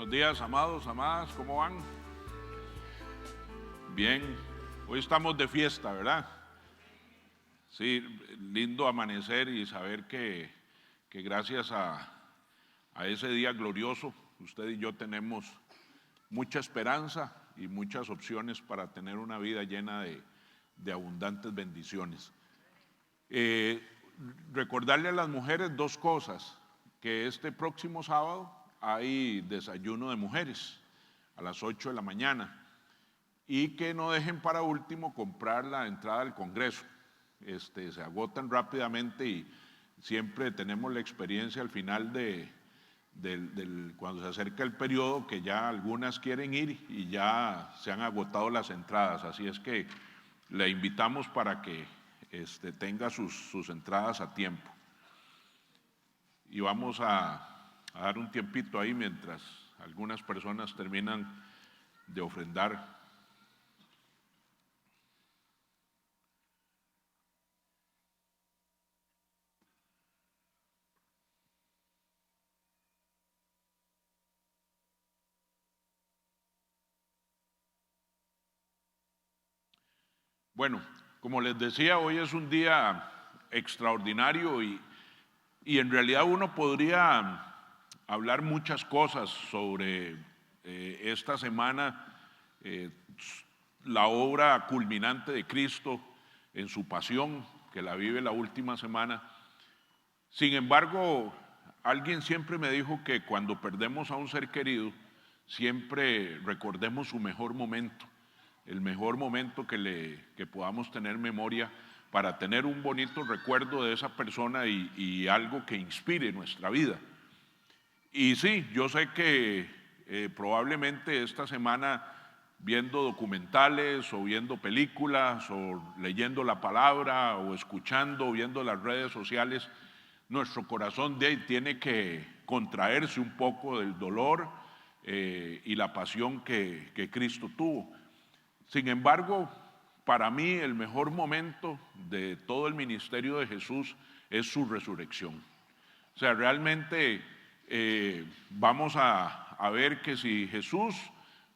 Buenos días, amados, amadas, ¿cómo van? Bien, hoy estamos de fiesta, ¿verdad? Sí, lindo amanecer y saber que gracias a ese día glorioso, usted y yo tenemos mucha esperanza y muchas opciones para tener una vida llena de abundantes bendiciones. Recordarle a las mujeres dos cosas, que este próximo sábado hay desayuno de mujeres a las 8 de la mañana y que no dejen para último comprar la entrada al Congreso. Se agotan rápidamente y siempre tenemos la experiencia al final cuando se acerca el periodo que ya algunas quieren ir y ya se han agotado las entradas, así es que le invitamos para que tenga sus entradas a tiempo. Y vamos a dar un tiempito ahí mientras algunas personas terminan de ofrendar. Bueno, como les decía, hoy es un día extraordinario y en realidad uno podría hablar muchas cosas sobre esta semana, la obra culminante de Cristo en su pasión, que la vive la última semana. Sin embargo, alguien siempre me dijo que cuando perdemos a un ser querido, siempre recordemos su mejor momento, el mejor momento que podamos tener memoria para tener un bonito recuerdo de esa persona y algo que inspire nuestra vida. Y sí, yo sé que probablemente esta semana viendo documentales o viendo películas o leyendo la palabra o escuchando o viendo las redes sociales, nuestro corazón tiene que contraerse un poco del dolor y la pasión que Cristo tuvo. Sin embargo, para mí el mejor momento de todo el ministerio de Jesús es su resurrección. O sea, realmente vamos a ver que si Jesús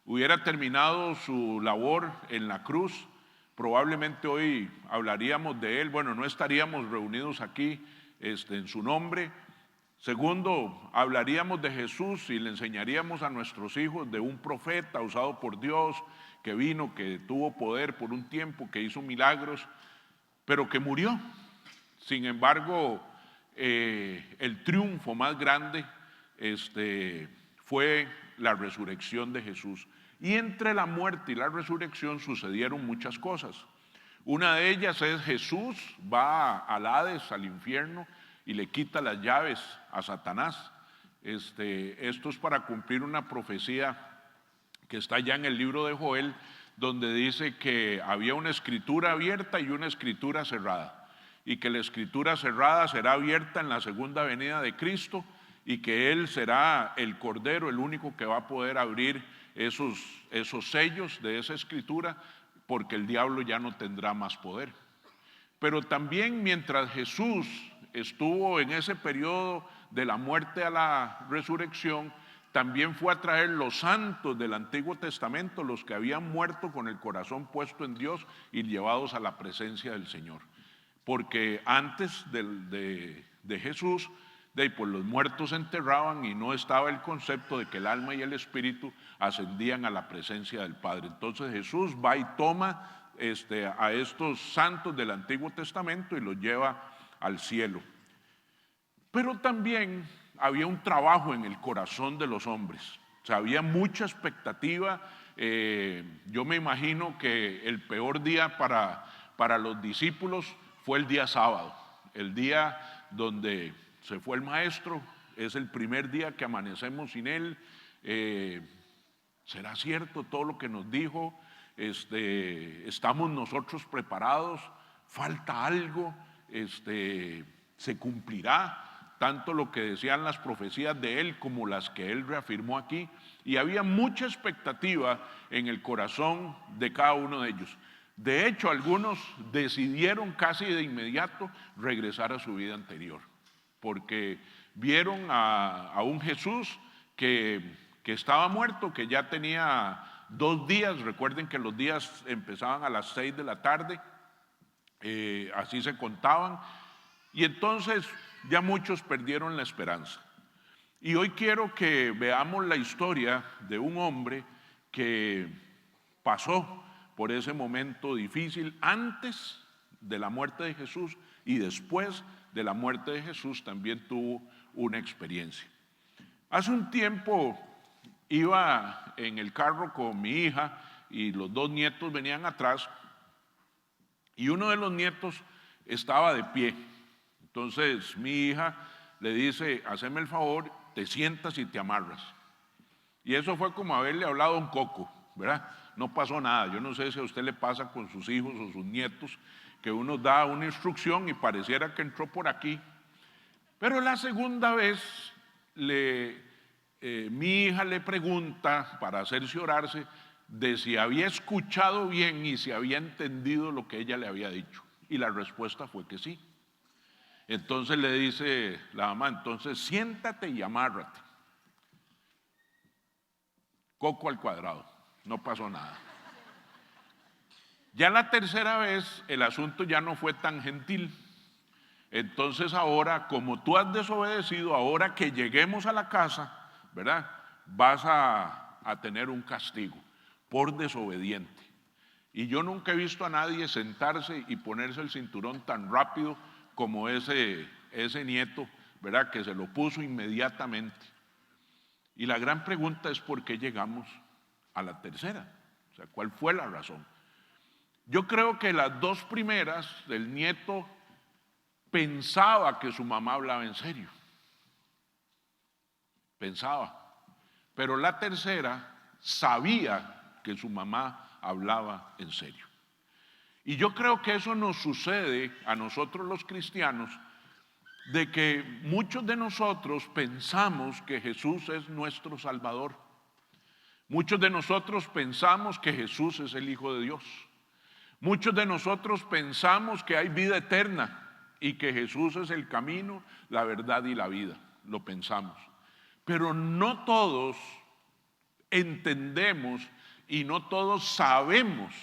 hubiera terminado su labor en la cruz, probablemente hoy hablaríamos de él. Bueno, no estaríamos reunidos aquí en su nombre. Segundo, hablaríamos de Jesús y le enseñaríamos a nuestros hijos de un profeta usado por Dios, que vino, que tuvo poder por un tiempo, que hizo milagros, pero que murió. Sin embargo, el triunfo más grande fue la resurrección de Jesús. Y entre la muerte y la resurrección sucedieron muchas cosas. Una de ellas es Jesús va al Hades, al infierno, y le quita las llaves a Satanás. Esto es para cumplir una profecía que está ya en el libro de Joel, donde dice que había una escritura abierta y una escritura cerrada, y que la escritura cerrada será abierta en la segunda venida de Cristo, y que Él será el Cordero, el único que va a poder abrir esos sellos de esa escritura, porque el diablo ya no tendrá más poder. Pero también mientras Jesús estuvo en ese periodo de la muerte a la resurrección, también fue a traer los santos del Antiguo Testamento, los que habían muerto con el corazón puesto en Dios y llevados a la presencia del Señor. Porque antes de Jesús, pues los muertos se enterraban y no estaba el concepto de que el alma y el espíritu ascendían a la presencia del Padre. Entonces Jesús va y toma a estos santos del Antiguo Testamento y los lleva al cielo. Pero también había un trabajo en el corazón de los hombres. O sea, había mucha expectativa. Yo me imagino que el peor día para los discípulos fue el día sábado, el día donde se fue el maestro. Es el primer día que amanecemos sin él. ¿Será cierto todo lo que nos dijo? ¿Estamos nosotros preparados? ¿Falta algo? ¿Se cumplirá tanto lo que decían las profecías de él como las que él reafirmó aquí? Y había mucha expectativa en el corazón de cada uno de ellos. De hecho, algunos decidieron casi de inmediato regresar a su vida anterior, porque vieron a un Jesús que que estaba muerto, que ya tenía 2 días. Recuerden que los días empezaban a las 6 de la tarde, así se contaban, y entonces ya muchos perdieron la esperanza. Y hoy quiero que veamos la historia de un hombre que pasó por ese momento difícil antes de la muerte de Jesús, y después de la muerte de Jesús también tuvo una experiencia. Hace un tiempo iba en el carro con mi hija y los 2 nietos venían atrás, y uno de los nietos estaba de pie. Entonces mi hija le dice: haceme el favor, te sientas y te amarras. Y eso fue como haberle hablado a un coco, ¿verdad? No pasó nada. Yo no sé si a usted le pasa con sus hijos o sus nietos, que uno da una instrucción y pareciera que entró por aquí. Pero la segunda vez mi hija le pregunta, para cerciorarse de si había escuchado bien y si había entendido lo que ella le había dicho. Y la respuesta fue que sí. Entonces le dice la mamá: entonces siéntate y amárrate. Coco al cuadrado, no pasó nada. Ya la tercera vez el asunto ya no fue tan gentil. Entonces ahora, como tú has desobedecido, ahora que lleguemos a la casa, ¿verdad?, vas a tener un castigo por desobediente. Y yo nunca he visto a nadie sentarse y ponerse el cinturón tan rápido como ese nieto, ¿verdad?, que se lo puso inmediatamente. Y la gran pregunta es: ¿por qué llegamos a la tercera? O sea, ¿cuál fue la razón? Yo creo que las 2 primeras, el nieto pensaba que su mamá hablaba en serio. Pensaba. Pero la tercera sabía que su mamá hablaba en serio. Y yo creo que eso nos sucede a nosotros los cristianos, de que muchos de nosotros pensamos que Jesús es nuestro Salvador. Muchos de nosotros pensamos que Jesús es el Hijo de Dios. Muchos de nosotros pensamos que hay vida eterna y que Jesús es el camino, la verdad y la vida. Lo pensamos. Pero no todos entendemos y no todos sabemos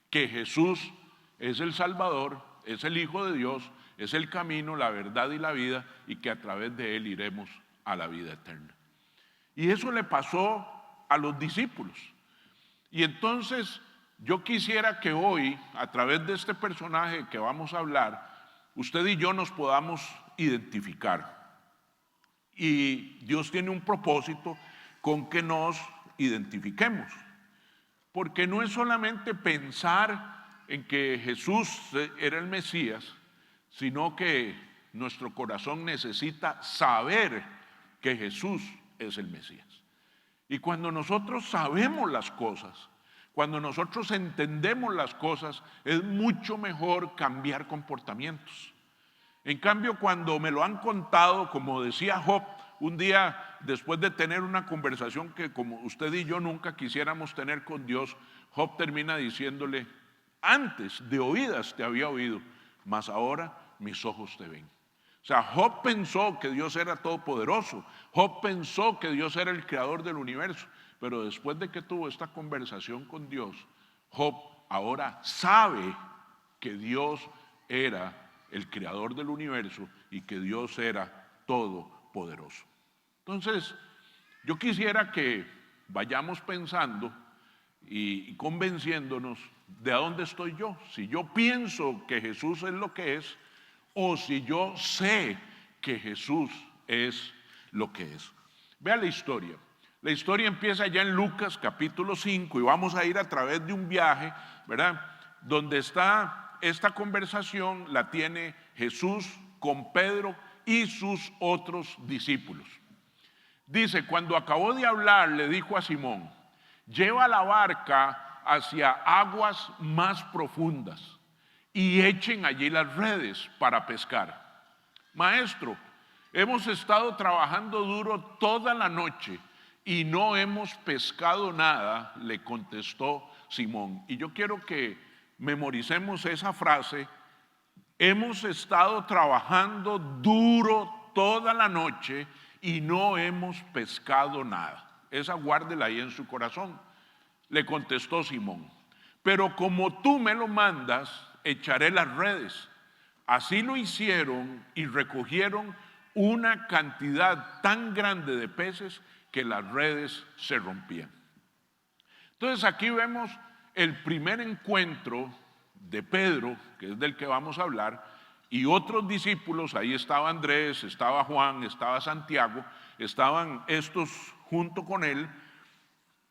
que Jesús es el Salvador, es el Hijo de Dios, es el camino, la verdad y la vida, y que a través de Él iremos a la vida eterna. Y eso le pasó a los discípulos. Y entonces yo quisiera que hoy, a través de este personaje que vamos a hablar, usted y yo nos podamos identificar. Y Dios tiene un propósito con que nos identifiquemos. Porque no es solamente pensar en que Jesús era el Mesías, sino que nuestro corazón necesita saber que Jesús es el Mesías. Y cuando nosotros sabemos las cosas, cuando nosotros entendemos las cosas, es mucho mejor cambiar comportamientos. En cambio, cuando me lo han contado, como decía Job, un día después de tener una conversación que como usted y yo nunca quisiéramos tener con Dios, Job termina diciéndole: antes de oídas te había oído, mas ahora mis ojos te ven. O sea, Job pensó que Dios era todopoderoso. Job pensó que Dios era el creador del universo. Pero después de que tuvo esta conversación con Dios, Job ahora sabe que Dios era el creador del universo y que Dios era todopoderoso. Entonces, yo quisiera que vayamos pensando y convenciéndonos de a dónde estoy yo. Si yo pienso que Jesús es lo que es, o si yo sé que Jesús es lo que es. Vea la historia. La historia empieza ya en Lucas capítulo 5 y vamos a ir a través de un viaje, ¿verdad?, donde está esta conversación, la tiene Jesús con Pedro y sus otros discípulos. Dice: cuando acabó de hablar, le dijo a Simón: lleva la barca hacia aguas más profundas y echen allí las redes para pescar. Maestro, hemos estado trabajando duro toda la noche y no hemos pescado nada, le contestó Simón. Y yo quiero que memoricemos esa frase: hemos estado trabajando duro toda la noche y no hemos pescado nada. esa guárdela ahí en su corazón. Le contestó Simón: pero como tú me lo mandas, echaré las redes. Así lo hicieron y recogieron una cantidad tan grande de peces que las redes se rompían. Entonces aquí vemos el primer encuentro de Pedro, que es del que vamos a hablar, y otros discípulos. Ahí estaba Andrés, estaba Juan, estaba Santiago, estaban estos junto con él.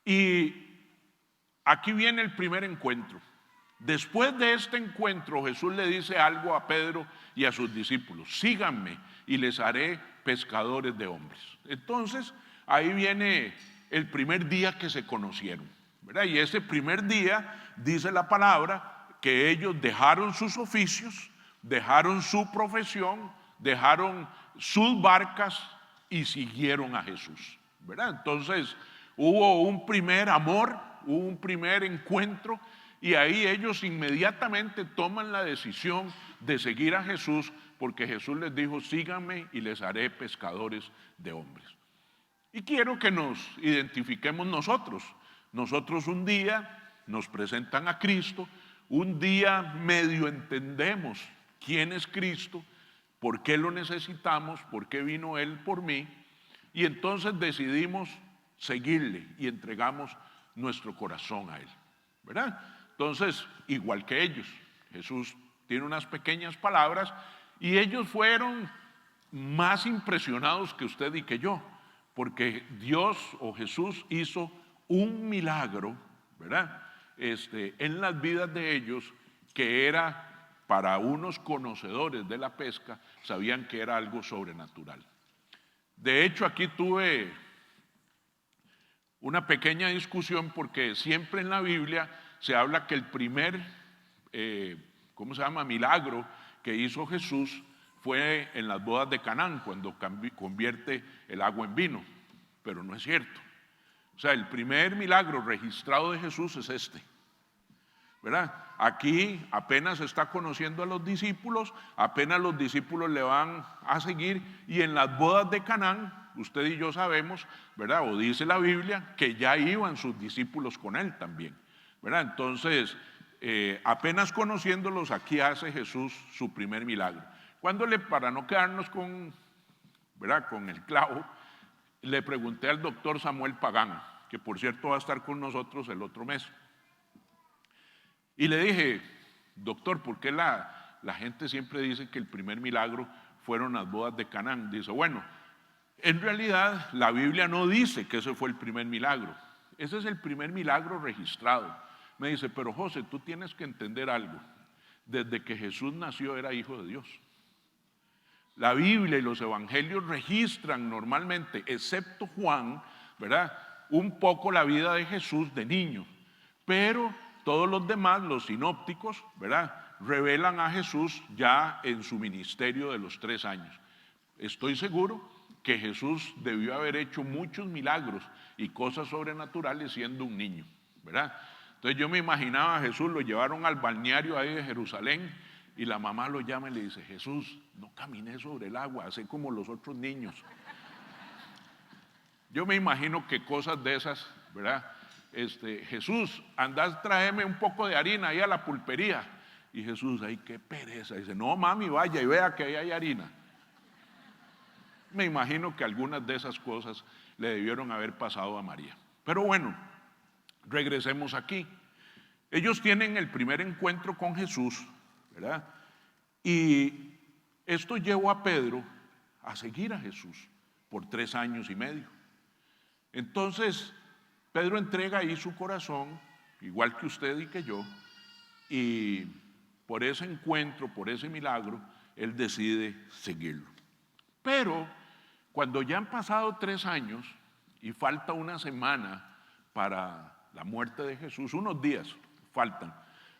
Y aquí viene el primer encuentro. Después de este encuentro, Jesús le dice algo a Pedro y a sus discípulos: síganme y les haré pescadores de hombres. Entonces, ahí viene el primer día que se conocieron, ¿verdad? Y ese primer día dice la palabra que ellos dejaron sus oficios, dejaron su profesión, dejaron sus barcas y siguieron a Jesús, ¿verdad? Entonces, hubo un primer amor, hubo un primer encuentro, y ahí ellos inmediatamente toman la decisión de seguir a Jesús, porque Jesús les dijo: síganme y les haré pescadores de hombres. Y quiero que nos identifiquemos nosotros. Nosotros un día nos presentan a Cristo, un día medio entendemos quién es Cristo, por qué lo necesitamos, por qué vino Él por mí, y entonces decidimos seguirle y entregamos nuestro corazón a Él, ¿verdad? Entonces, igual que ellos, Jesús tiene unas pequeñas palabras y ellos fueron más impresionados que usted y que yo, porque Dios o Jesús hizo un milagro, ¿verdad? En las vidas de ellos, que era, para unos conocedores de la pesca, sabían que era algo sobrenatural. De hecho, aquí tuve una pequeña discusión, porque siempre en la Biblia se habla que el primer, milagro que hizo Jesús fue en las bodas de Canaán, cuando convierte el agua en vino, pero no es cierto. O sea, el primer milagro registrado de Jesús es este, ¿verdad? Aquí apenas está conociendo a los discípulos, apenas los discípulos le van a seguir, y en las bodas de Canaán, usted y yo sabemos, ¿verdad? O dice la Biblia que ya iban sus discípulos con él también, ¿verdad? Entonces, apenas conociéndolos, aquí hace Jesús su primer milagro. Para no quedarnos ¿verdad?, con el clavo, le pregunté al doctor Samuel Pagán, que por cierto va a estar con nosotros el otro mes. Y le dije: doctor, ¿por qué la gente siempre dice que el primer milagro fueron las bodas de Canaán? Dice: bueno, en realidad la Biblia no dice que ese fue el primer milagro. Ese es el primer milagro registrado. Me dice: pero José, tú tienes que entender algo. Desde que Jesús nació era hijo de Dios. La Biblia y los evangelios registran normalmente, excepto Juan, ¿verdad?, un poco la vida de Jesús de niño, pero todos los demás, los sinópticos, ¿verdad?, revelan a Jesús ya en su ministerio de los 3 años. Estoy seguro que Jesús debió haber hecho muchos milagros y cosas sobrenaturales siendo un niño, ¿verdad? Entonces yo me imaginaba a Jesús, lo llevaron al balneario ahí de Jerusalén, y la mamá lo llama y le dice: Jesús, no camines sobre el agua, así como los otros niños. Yo me imagino que cosas de esas, ¿verdad? Jesús, andad, tráeme un poco de harina ahí a la pulpería. Y Jesús: ay, qué pereza. Dice: no, mami, vaya y vea que ahí hay harina. Me imagino que algunas de esas cosas le debieron haber pasado a María. Pero bueno, regresemos aquí. Ellos tienen el primer encuentro con Jesús, ¿verdad? Y esto llevó a Pedro a seguir a Jesús por 3 años y medio. Entonces, Pedro entrega ahí su corazón, igual que usted y que yo, y por ese encuentro, por ese milagro, él decide seguirlo. Pero cuando ya han pasado 3 años y falta una semana para la muerte de Jesús, unos días faltan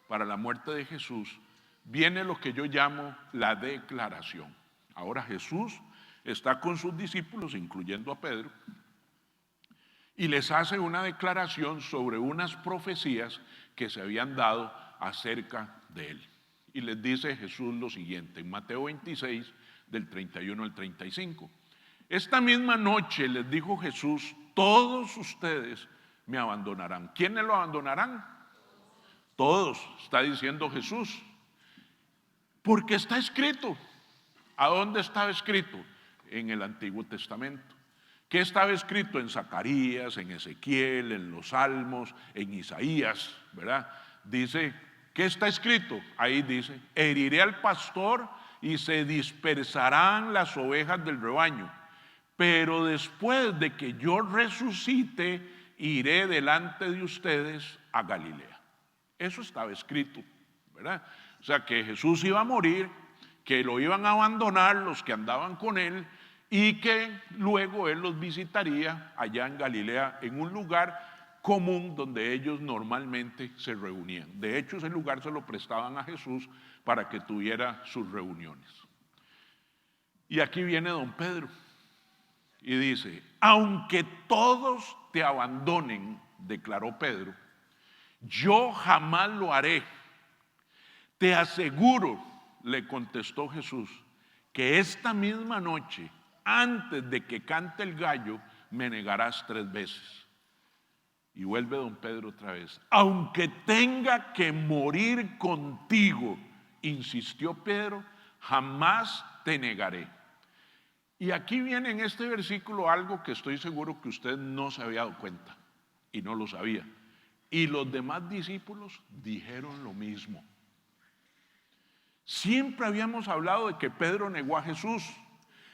para la muerte de Jesús, viene lo que yo llamo la declaración. Ahora Jesús está con sus discípulos, incluyendo a Pedro, y les hace una declaración sobre unas profecías que se habían dado acerca de él. Y les dice Jesús lo siguiente, en Mateo 26, del 31 al 35. Esta misma noche les dijo Jesús todos ustedes me abandonarán. ¿Quiénes lo abandonarán? Todos, está diciendo Jesús. Porque está escrito. ¿A dónde estaba escrito? En el Antiguo Testamento. ¿Qué estaba escrito? En Zacarías, en Ezequiel, en los Salmos, en Isaías, ¿verdad? Dice, ¿qué está escrito? Ahí dice, heriré al pastor y se dispersarán las ovejas del rebaño. Pero después de que yo resucite, iré delante de ustedes a Galilea. Eso estaba escrito, ¿verdad? O sea que Jesús iba a morir, que lo iban a abandonar los que andaban con él y que luego él los visitaría allá en Galilea, en un lugar común donde ellos normalmente se reunían. De hecho, ese lugar se lo prestaban a Jesús para que tuviera sus reuniones. Y aquí viene don Pedro y dice, aunque todos te abandonen, declaró Pedro, yo jamás lo haré. Te aseguro, le contestó Jesús, que esta misma noche, antes de que cante el gallo, me negarás 3 veces. Y vuelve don Pedro otra vez. Aunque tenga que morir contigo, insistió Pedro, jamás te negaré. Y aquí viene en este versículo algo que estoy seguro que usted no se había dado cuenta y no lo sabía. Y los demás discípulos dijeron lo mismo. Siempre habíamos hablado de que Pedro negó a Jesús.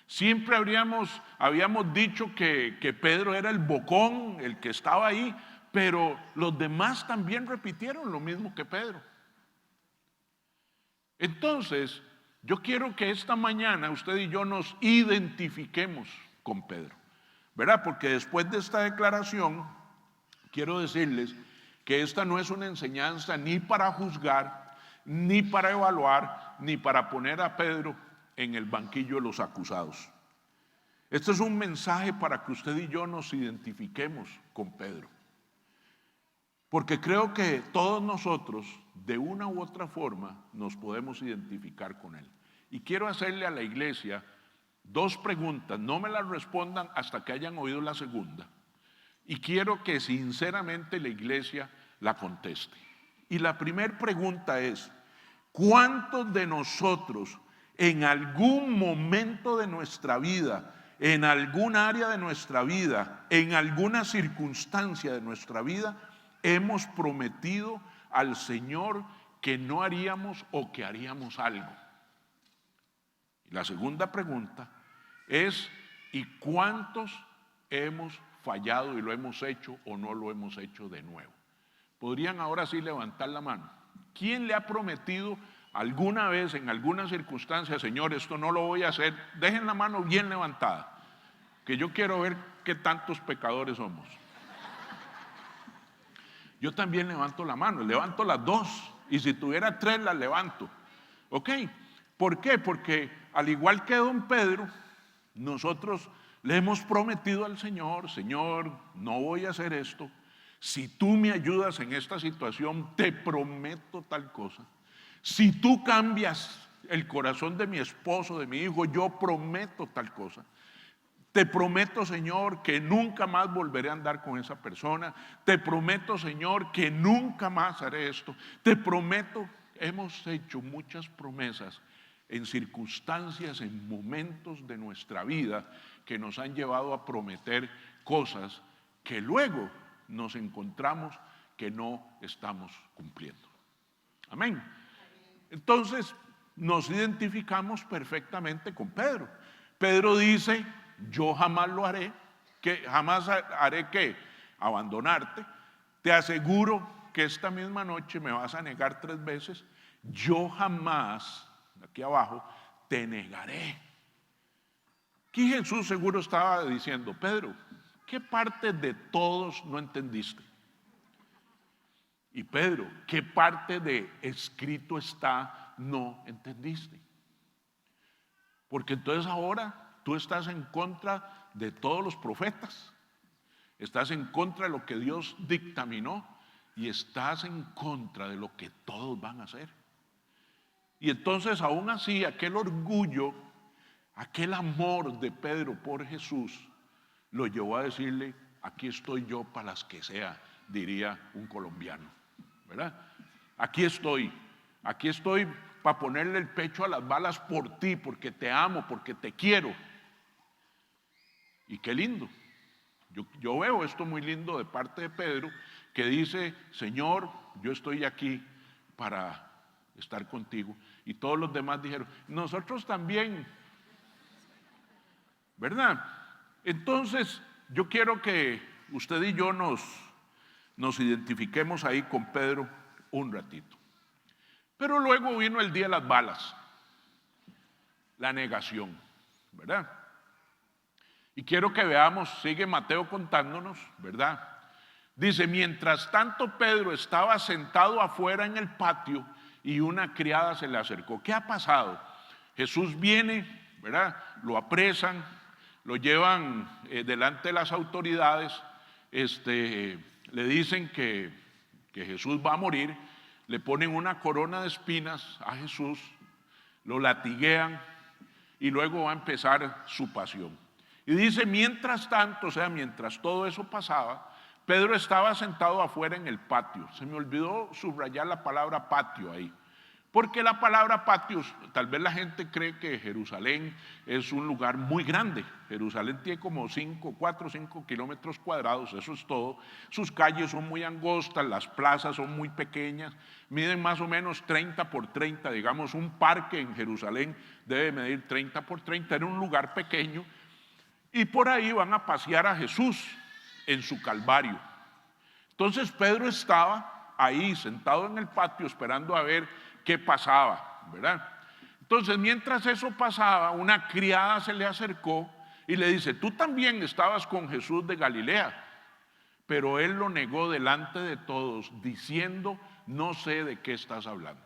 Siempre habíamos dicho que Pedro era el bocón, el que estaba ahí, pero los demás también repitieron lo mismo que Pedro. Entonces, yo quiero que esta mañana usted y yo nos identifiquemos con Pedro, ¿verdad? Porque después de esta declaración, quiero decirles que esta no es una enseñanza ni para juzgar, ni para evaluar, ni para poner a Pedro en el banquillo de los acusados. Este es un mensaje para que usted y yo nos identifiquemos con Pedro. Porque creo que todos nosotros, de una u otra forma, nos podemos identificar con él. Y quiero hacerle a la iglesia 2 preguntas. No me las respondan hasta que hayan oído la segunda. Y quiero que sinceramente la iglesia la conteste. Y la primera pregunta es, ¿cuántos de nosotros en algún momento de nuestra vida, en algún área de nuestra vida, en alguna circunstancia de nuestra vida, hemos prometido al Señor que no haríamos o que haríamos algo? Y la segunda pregunta es, ¿y cuántos hemos fallado y lo hemos hecho o no lo hemos hecho de nuevo? ¿Podrían ahora sí levantar la mano? ¿Quién le ha prometido alguna vez en alguna circunstancia, Señor, esto no lo voy a hacer? Dejen la mano bien levantada, que yo quiero ver qué tantos pecadores somos. Yo también levanto la mano, levanto las 2, y si tuviera 3 las levanto. ¿Ok? ¿Por qué? Porque al igual que don Pedro, nosotros le hemos prometido al Señor, Señor, no voy a hacer esto. Si tú me ayudas en esta situación, te prometo tal cosa. Si tú cambias el corazón de mi esposo, de mi hijo, yo prometo tal cosa. Te prometo, Señor, que nunca más volveré a andar con esa persona. Te prometo, Señor, que nunca más haré esto. Te prometo. Hemos hecho muchas promesas en circunstancias, en momentos de nuestra vida que nos han llevado a prometer cosas que luego nos encontramos que no estamos cumpliendo. Amén. Entonces nos identificamos perfectamente con Pedro. Pedro dice, yo jamás lo haré, que jamás haré ¿qué? Abandonarte. Te aseguro que esta misma noche me vas a negar 3 veces. Yo jamás, aquí abajo, te negaré. Aquí Jesús seguro estaba diciendo, Pedro, ¿qué parte de todos no entendiste? Y Pedro, ¿qué parte de escrito está no entendiste? Porque entonces ahora tú estás en contra de todos los profetas, estás en contra de lo que Dios dictaminó y estás en contra de lo que todos van a hacer. Y entonces aún así aquel orgullo, aquel amor de Pedro por Jesús lo llevó a decirle aquí estoy yo para las que sea, diría un colombiano, ¿verdad? Aquí estoy para ponerle el pecho a las balas por ti, porque te amo, porque te quiero. Y qué lindo. Yo veo esto muy lindo de parte de Pedro, que dice: Señor, yo estoy aquí para estar contigo. Y todos los demás dijeron: nosotros también, ¿verdad? Entonces, yo quiero que usted y yo nos identifiquemos ahí con Pedro un ratito. Pero luego vino el día de las balas, la negación, ¿verdad? Y quiero que veamos, sigue Mateo contándonos, ¿verdad? Dice: mientras tanto Pedro estaba sentado afuera en el patio y una criada se le acercó. ¿Qué ha pasado? Jesús viene, ¿verdad? Lo apresan, lo llevan delante de las autoridades, le dicen que Jesús va a morir, le ponen una corona de espinas a Jesús, lo latiguean y luego va a empezar su pasión. Y dice: mientras tanto, o sea, mientras todo eso pasaba, Pedro estaba sentado afuera en el patio. Se me olvidó subrayar la palabra patio ahí, porque la palabra patio, tal vez la gente cree que Jerusalén es un lugar muy grande. Jerusalén tiene como 4 o 5 kilómetros cuadrados, eso es todo. Sus calles son muy angostas, las plazas son muy pequeñas, miden más o menos 30 por 30, digamos un parque en Jerusalén debe medir 30 por 30, era un lugar pequeño. Y por ahí van a pasear a Jesús en su Calvario. Entonces Pedro estaba ahí sentado en el patio esperando a ver qué pasaba, ¿verdad? Entonces, mientras eso pasaba, una criada se le acercó y le dice: tú también estabas con Jesús de Galilea. Pero él lo negó delante de todos, diciendo: no sé de qué estás hablando.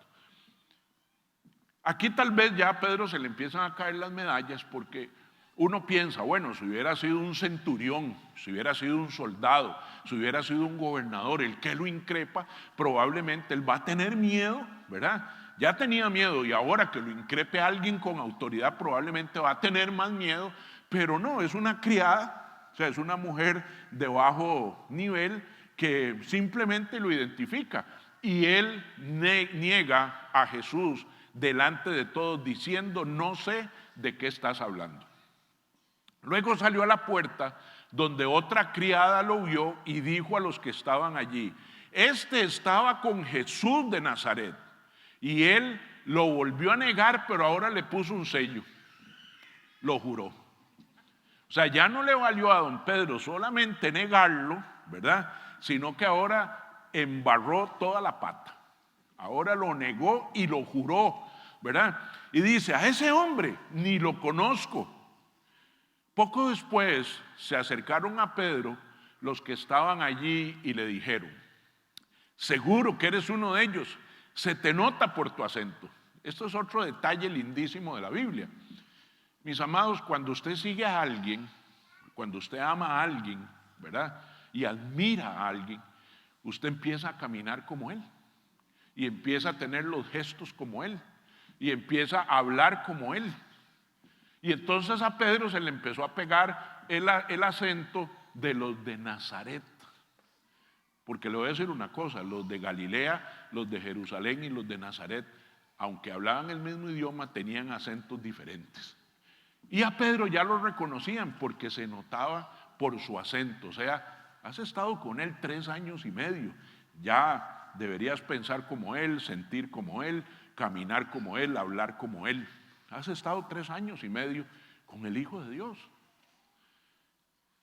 Aquí tal vez ya a Pedro se le empiezan a caer las medallas, porque uno piensa: bueno, si hubiera sido un centurión, si hubiera sido un soldado, si hubiera sido un gobernador el que lo increpa, probablemente él va a tener miedo, ¿verdad? Ya tenía miedo y ahora que lo increpe a alguien con autoridad probablemente va a tener más miedo. Pero no, es una criada, o sea, es una mujer de bajo nivel que simplemente lo identifica. Y él niega a Jesús delante de todos diciendo: no sé de qué estás hablando. Luego salió a la puerta, donde otra criada lo vio y dijo a los que estaban allí: este estaba con Jesús de Nazaret. Y él lo volvió a negar, pero ahora le puso un sello, lo juró. O sea, ya no le valió a don Pedro solamente negarlo, ¿verdad? Sino que ahora embarró toda la pata. Ahora lo negó y lo juró, ¿verdad? Y dice: a ese hombre ni lo conozco. Poco después se acercaron a Pedro los que estaban allí y le dijeron: seguro que eres uno de ellos, se te nota por tu acento. Esto es otro detalle lindísimo de la Biblia. Mis amados, cuando usted sigue a alguien, cuando usted ama a alguien, ¿verdad? Y admira a alguien, usted empieza a caminar como él, y empieza a tener los gestos como él, y empieza a hablar como él. Y entonces a Pedro se le empezó a pegar el acento de los de Nazaret. Porque le voy a decir una cosa: los de Galilea, los de Jerusalén y los de Nazaret, aunque hablaban el mismo idioma, tenían acentos diferentes. Y a Pedro ya lo reconocían porque se notaba por su acento. O sea, has estado con él 3 años y medio, ya deberías pensar como él, sentir como él, caminar como él, hablar como él. Has estado 3 años y medio con el Hijo de Dios.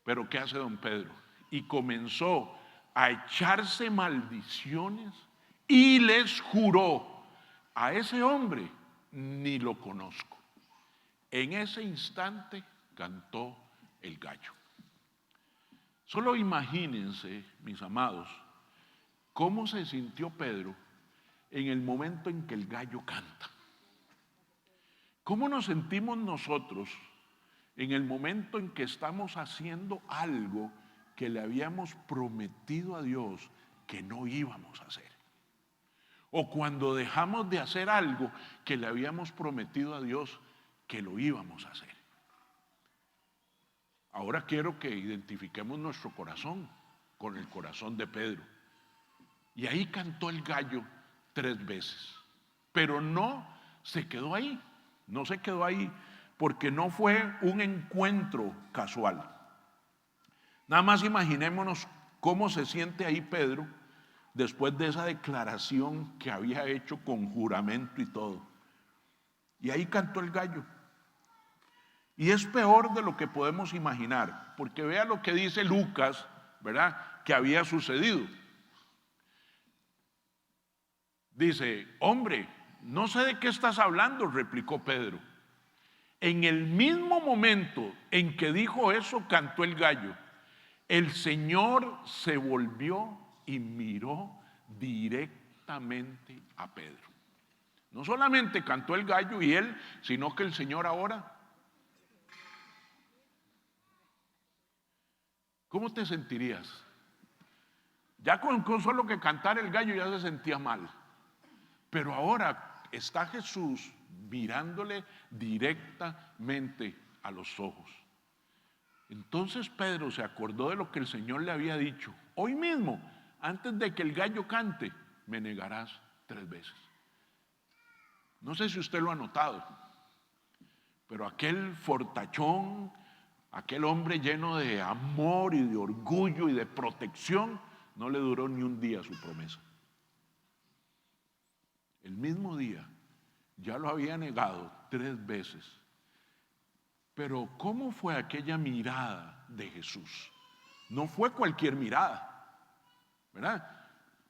Pero ¿qué hace don Pedro? Y comenzó a echarse maldiciones y les juró: a ese hombre ni lo conozco. En ese instante cantó el gallo. Solo imagínense, mis amados, cómo se sintió Pedro en el momento en que el gallo canta. ¿Cómo nos sentimos nosotros en el momento en que estamos haciendo algo que le habíamos prometido a Dios que no íbamos a hacer? O cuando dejamos de hacer algo que le habíamos prometido a Dios que lo íbamos a hacer. Ahora quiero que identifiquemos nuestro corazón con el corazón de Pedro. Y ahí cantó el gallo 3 veces. Pero no se quedó ahí. No se quedó ahí porque no fue un encuentro casual. Nada más imaginémonos cómo se siente ahí Pedro después de esa declaración que había hecho con juramento y todo. Y ahí cantó el gallo. Y es peor de lo que podemos imaginar, porque vea lo que dice Lucas, ¿verdad?, que había sucedido. Dice: hombre, no sé de qué estás hablando, replicó Pedro. En el mismo momento en que dijo eso, cantó el gallo. El Señor se volvió y miró directamente a Pedro. No solamente cantó el gallo y él, sino que el Señor ahora. ¿Cómo te sentirías? Ya con solo que cantar el gallo ya se sentía mal. Pero ahora está Jesús mirándole directamente a los ojos. Entonces Pedro se acordó de lo que el Señor le había dicho. Hoy mismo, antes de que el gallo cante, me negarás 3 veces. No sé si usted lo ha notado, pero aquel fortachón, aquel hombre lleno de amor y de orgullo y de protección, no le duró ni un día su promesa. El mismo día ya lo había negado 3 veces. Pero ¿cómo fue aquella mirada de Jesús? No fue cualquier mirada, ¿verdad?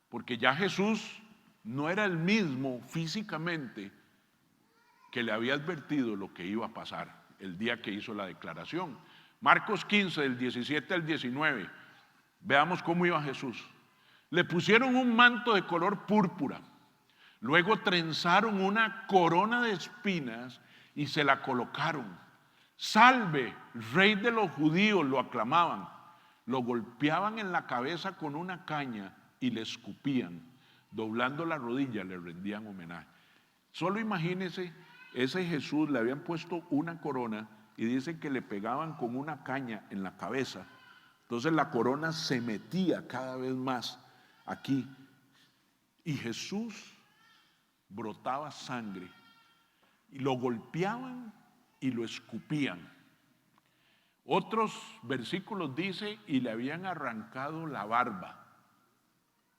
Porque ya Jesús no era el mismo físicamente que le había advertido lo que iba a pasar el día que hizo la declaración. Marcos 15, del 17 al 19. Veamos cómo iba Jesús. Le pusieron un manto de color púrpura. Luego trenzaron una corona de espinas y se la colocaron. Salve, Rey de los judíos, lo aclamaban. Lo golpeaban en la cabeza con una caña y le escupían. Doblando la rodilla le rendían homenaje. Solo imagínense, ese Jesús le habían puesto una corona y dicen que le pegaban con una caña en la cabeza. Entonces la corona se metía cada vez más aquí. Y Jesús brotaba sangre. Y lo golpeaban y lo escupían. Otros versículos dice, y le habían arrancado la barba.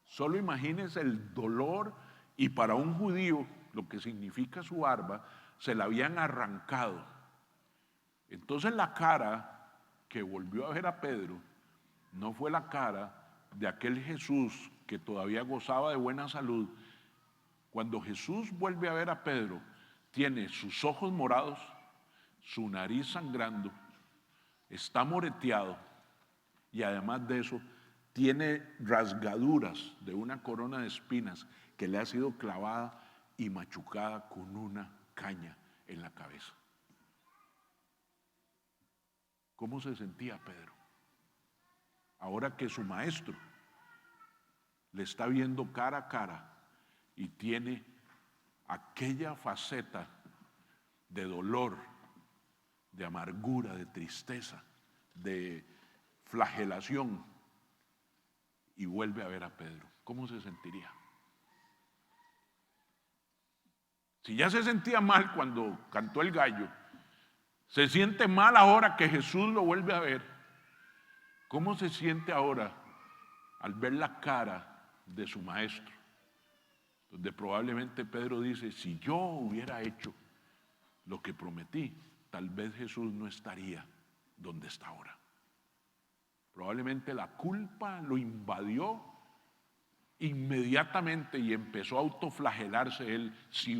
Solo imagínense el dolor, y para un judío lo que significa su barba, se la habían arrancado. Entonces la cara que volvió a ver a Pedro no fue la cara de aquel Jesús que todavía gozaba de buena salud. Cuando Jesús vuelve a ver a Pedro, tiene sus ojos morados, su nariz sangrando, está moreteado y además de eso tiene rasgaduras de una corona de espinas que le ha sido clavada y machucada con una caña en la cabeza. ¿Cómo se sentía Pedro? Ahora que su maestro le está viendo cara a cara y tiene aquella faceta de dolor, de amargura, de tristeza, de flagelación, y vuelve a ver a Pedro. ¿Cómo se sentiría? Si ya se sentía mal cuando cantó el gallo, se siente mal ahora que Jesús lo vuelve a ver. ¿Cómo se siente ahora al ver la cara de su maestro? Donde probablemente Pedro dice, si yo hubiera hecho lo que prometí, tal vez Jesús no estaría donde está ahora. Probablemente la culpa lo invadió inmediatamente y empezó a autoflagelarse él. Si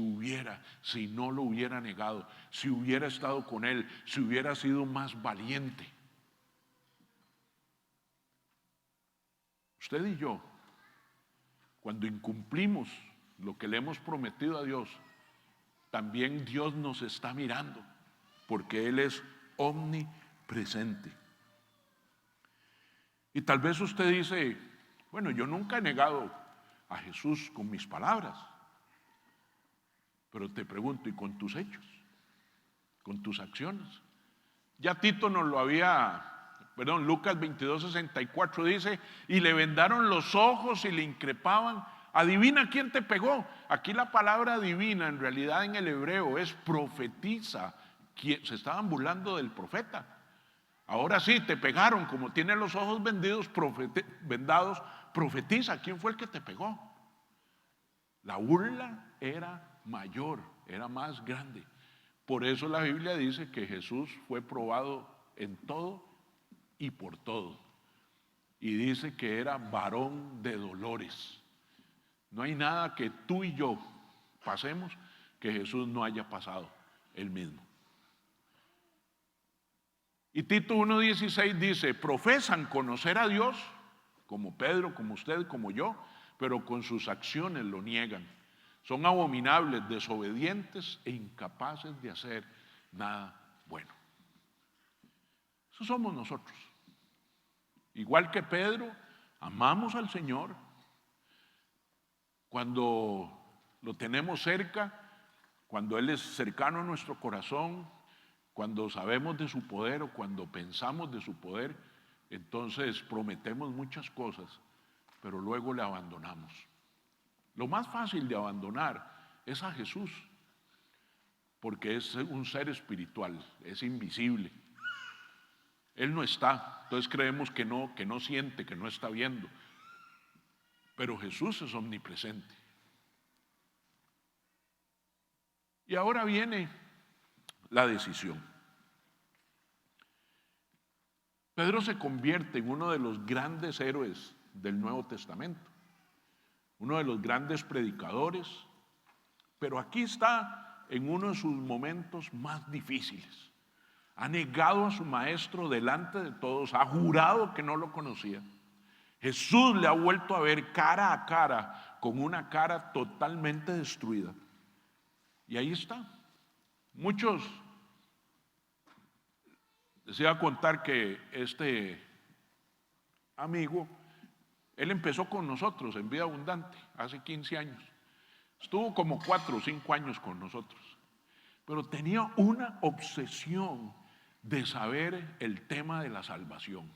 no lo hubiera negado, si hubiera estado con él, si hubiera sido más valiente. Usted y yo, cuando incumplimos lo que le hemos prometido a Dios, también Dios nos está mirando, porque Él es omnipresente. Y tal vez usted dice, bueno, yo nunca he negado a Jesús con mis palabras, pero te pregunto, ¿y con tus hechos? ¿Con tus acciones? Ya Tito nos lo había Lucas 22:64 dice, y le vendaron los ojos y le increpaban, adivina quién te pegó. Aquí la palabra adivina en realidad en el hebreo es profetiza. Se estaban burlando del profeta. Ahora sí, te pegaron, como tiene los ojos vendados, profetiza, ¿quién fue el que te pegó? La burla era mayor, era más grande. Por eso la Biblia dice que Jesús fue probado en todo y por todo. Y dice que era varón de dolores. No hay nada que tú y yo pasemos que Jesús no haya pasado él mismo. Y Tito 1:16 dice, profesan conocer a Dios, como Pedro, como usted, como yo, pero con sus acciones lo niegan. Son abominables, desobedientes e incapaces de hacer nada bueno. Eso somos nosotros. Igual que Pedro, amamos al Señor. Cuando lo tenemos cerca, cuando Él es cercano a nuestro corazón, cuando sabemos de su poder o cuando pensamos de su poder, entonces prometemos muchas cosas, pero luego le abandonamos. Lo más fácil de abandonar es a Jesús, porque es un ser espiritual, es invisible. Él no está, entonces creemos que no siente, que no está viendo. Pero Jesús es omnipresente. Y ahora viene la decisión. Pedro se convierte en uno de los grandes héroes del Nuevo Testamento, uno de los grandes predicadores, pero aquí está en uno de sus momentos más difíciles. Ha negado a su maestro delante de todos, ha jurado que no lo conocía. Jesús le ha vuelto a ver cara a cara, con una cara totalmente destruida. Y ahí está. Muchos, les iba a contar que este amigo, él empezó con nosotros en Vida Abundante hace 15 años. Estuvo como 4 o 5 años con nosotros. Pero tenía una obsesión de saber el tema de la salvación.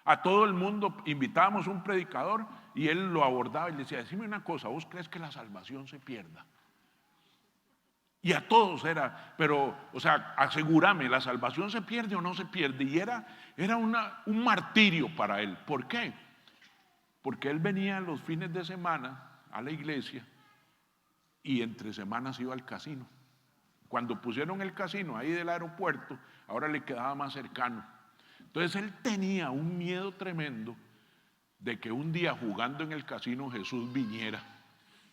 A todo el mundo invitábamos un predicador y él lo abordaba y le decía, decime una cosa, ¿vos crees que la salvación se pierda? Y a todos era, pero, o sea, asegúrame, ¿la salvación se pierde o no se pierde? Y era un martirio para él. ¿Por qué? Porque él venía los fines de semana a la iglesia y entre semanas iba al casino. Cuando pusieron el casino ahí del aeropuerto, ahora le quedaba más cercano. Entonces él tenía un miedo tremendo de que un día jugando en el casino Jesús viniera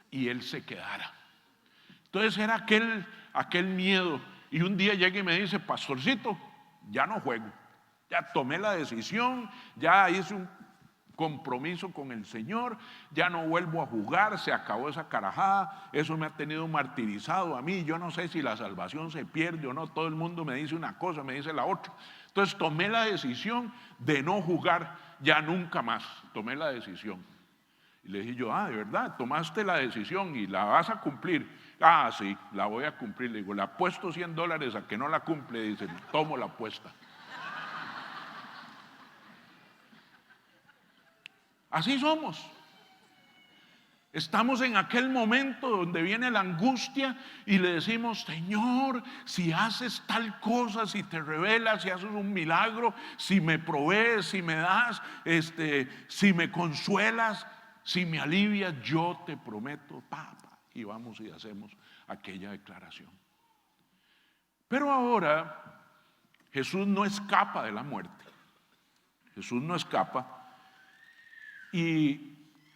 y él se quedara. Entonces era aquel miedo. Y un día llega y me dice, pastorcito, ya no juego, ya tomé la decisión, ya hice un compromiso con el Señor, ya no vuelvo a jugar, se acabó esa carajada, eso me ha tenido martirizado a mí, yo no sé si la salvación se pierde o no, todo el mundo me dice una cosa, me dice la otra. Entonces tomé la decisión de no jugar ya nunca más, tomé la decisión. Y le dije yo, de verdad, tomaste la decisión y la vas a cumplir. Sí, la voy a cumplir. Le digo, le apuesto $100 a que no la cumple. Dice, tomo la apuesta. Así somos. Estamos en aquel momento donde viene la angustia y le decimos, Señor, si haces tal cosa, si te revelas, si haces un milagro, si me provees, si me das, si me consuelas, si me alivias, yo te prometo, y vamos y hacemos aquella declaración. Pero ahora Jesús no escapa de la muerte. Jesús no escapa. Y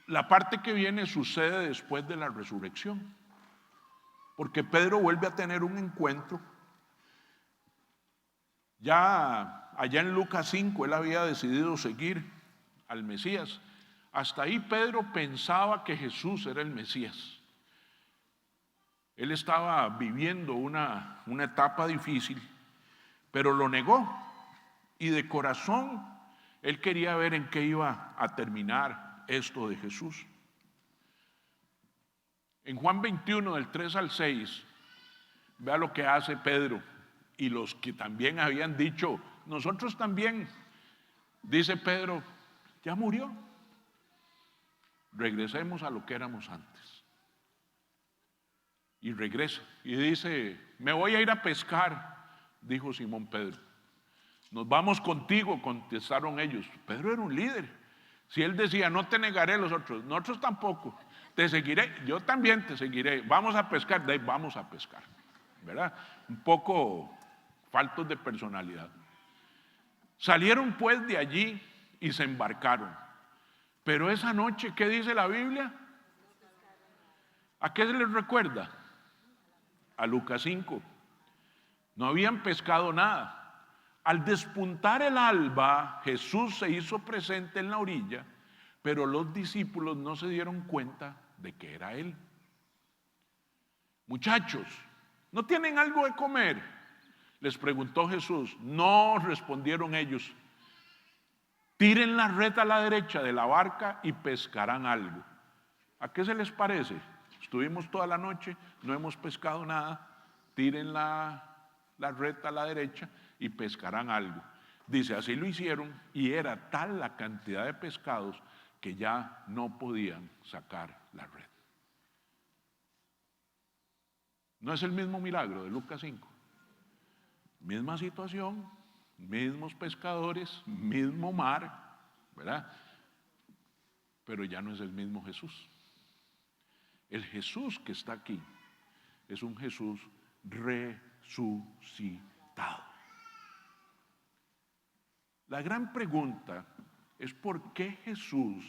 la parte que viene sucede después de la resurrección, porque Pedro vuelve a tener un encuentro. Ya allá en Lucas 5 él había decidido seguir al Mesías. Hasta ahí Pedro pensaba que Jesús era el Mesías. Él estaba viviendo una etapa difícil, pero lo negó. Y de corazón él quería ver en qué iba a terminar esto de Jesús. En Juan 21, del 3 al 6, vea lo que hace Pedro y los que también habían dicho, nosotros también Dice Pedro, ya murió. Regresemos a lo que éramos antes. Y regresa y dice, me voy a ir a pescar, dijo Simón Pedro. Nos vamos contigo, contestaron ellos. Pedro era un líder. Si él decía, no te negaré, los otros, nosotros tampoco. Te seguiré, yo también te seguiré. Vamos a pescar, de ahí vamos a pescar. ¿Verdad? Un poco faltos de personalidad. Salieron pues de allí y se embarcaron. Pero esa noche, ¿qué dice la Biblia? ¿A qué se les recuerda? A Lucas 5. No habían pescado nada. Al despuntar el alba, Jesús se hizo presente en la orilla, pero los discípulos no se dieron cuenta de que era Él. Muchachos, ¿no tienen algo de comer?, les preguntó Jesús. No, respondieron ellos. Tiren la red a la derecha de la barca y pescarán algo. ¿A qué se les parece? Estuvimos toda la noche, no hemos pescado nada. Tiren la red a la derecha y pescarán algo. Dice, así lo hicieron y era tal la cantidad de pescados que ya no podían sacar la red. ¿No es el mismo milagro de Lucas 5? Misma situación, mismos pescadores, mismo mar, ¿verdad? Pero ya no es el mismo Jesús. El Jesús que está aquí es un Jesús resucitado. La gran pregunta es por qué Jesús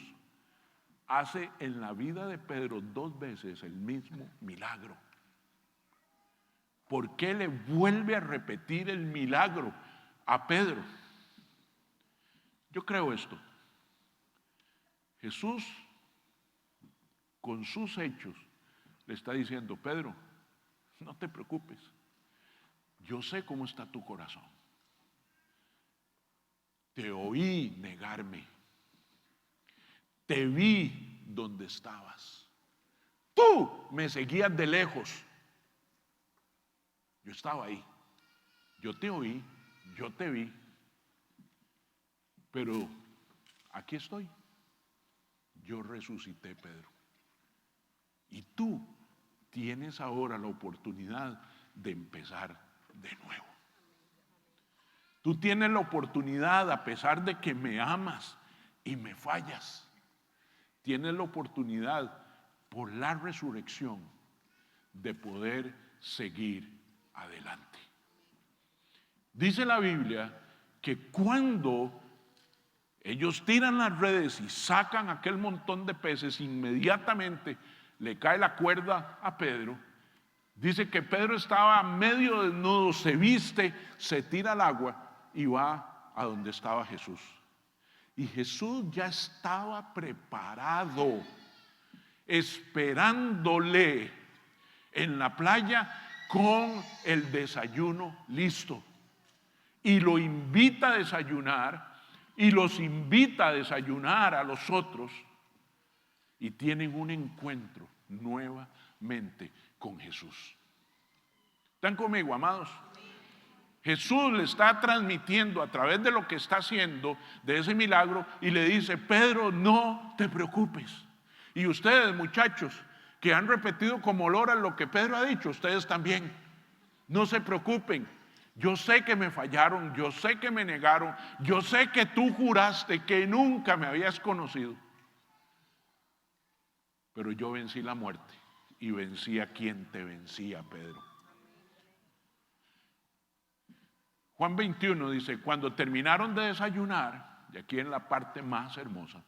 hace en la vida de Pedro 2 veces el mismo milagro. ¿Por qué le vuelve a repetir el milagro a Pedro? Yo creo esto. Jesús, con sus hechos, le está diciendo, Pedro, no te preocupes. Yo sé cómo está tu corazón. Te oí negarme. Te vi donde estabas. Tú me seguías de lejos. Yo estaba ahí. Yo te oí, yo te vi. Pero aquí estoy. Yo resucité, Pedro. Y tú tienes ahora la oportunidad de empezar de nuevo. Tú tienes la oportunidad, a pesar de que me amas y me fallas, tienes la oportunidad por la resurrección de poder seguir adelante. Dice la Biblia que cuando ellos tiran las redes y sacan aquel montón de peces, inmediatamente le cae la cuerda a Pedro. Dice que Pedro estaba medio desnudo, se viste, se tira al agua y va a donde estaba Jesús. Y Jesús ya estaba preparado, esperándole en la playa con el desayuno listo. Y lo invita a desayunar y los invita a desayunar a los otros. Y tienen un encuentro nuevamente con Jesús. ¿Están conmigo, amados? Jesús le está transmitiendo a través de lo que está haciendo, de ese milagro, y le dice, Pedro, no te preocupes. Y ustedes, muchachos, que han repetido como lora lo que Pedro ha dicho, ustedes también, no se preocupen. Yo sé que me fallaron, yo sé que me negaron, yo sé que tú juraste que nunca me habías conocido. Pero yo vencí la muerte y vencí a quien te vencía, Pedro. Juan 21 dice, cuando terminaron de desayunar, y aquí en la parte más hermosa,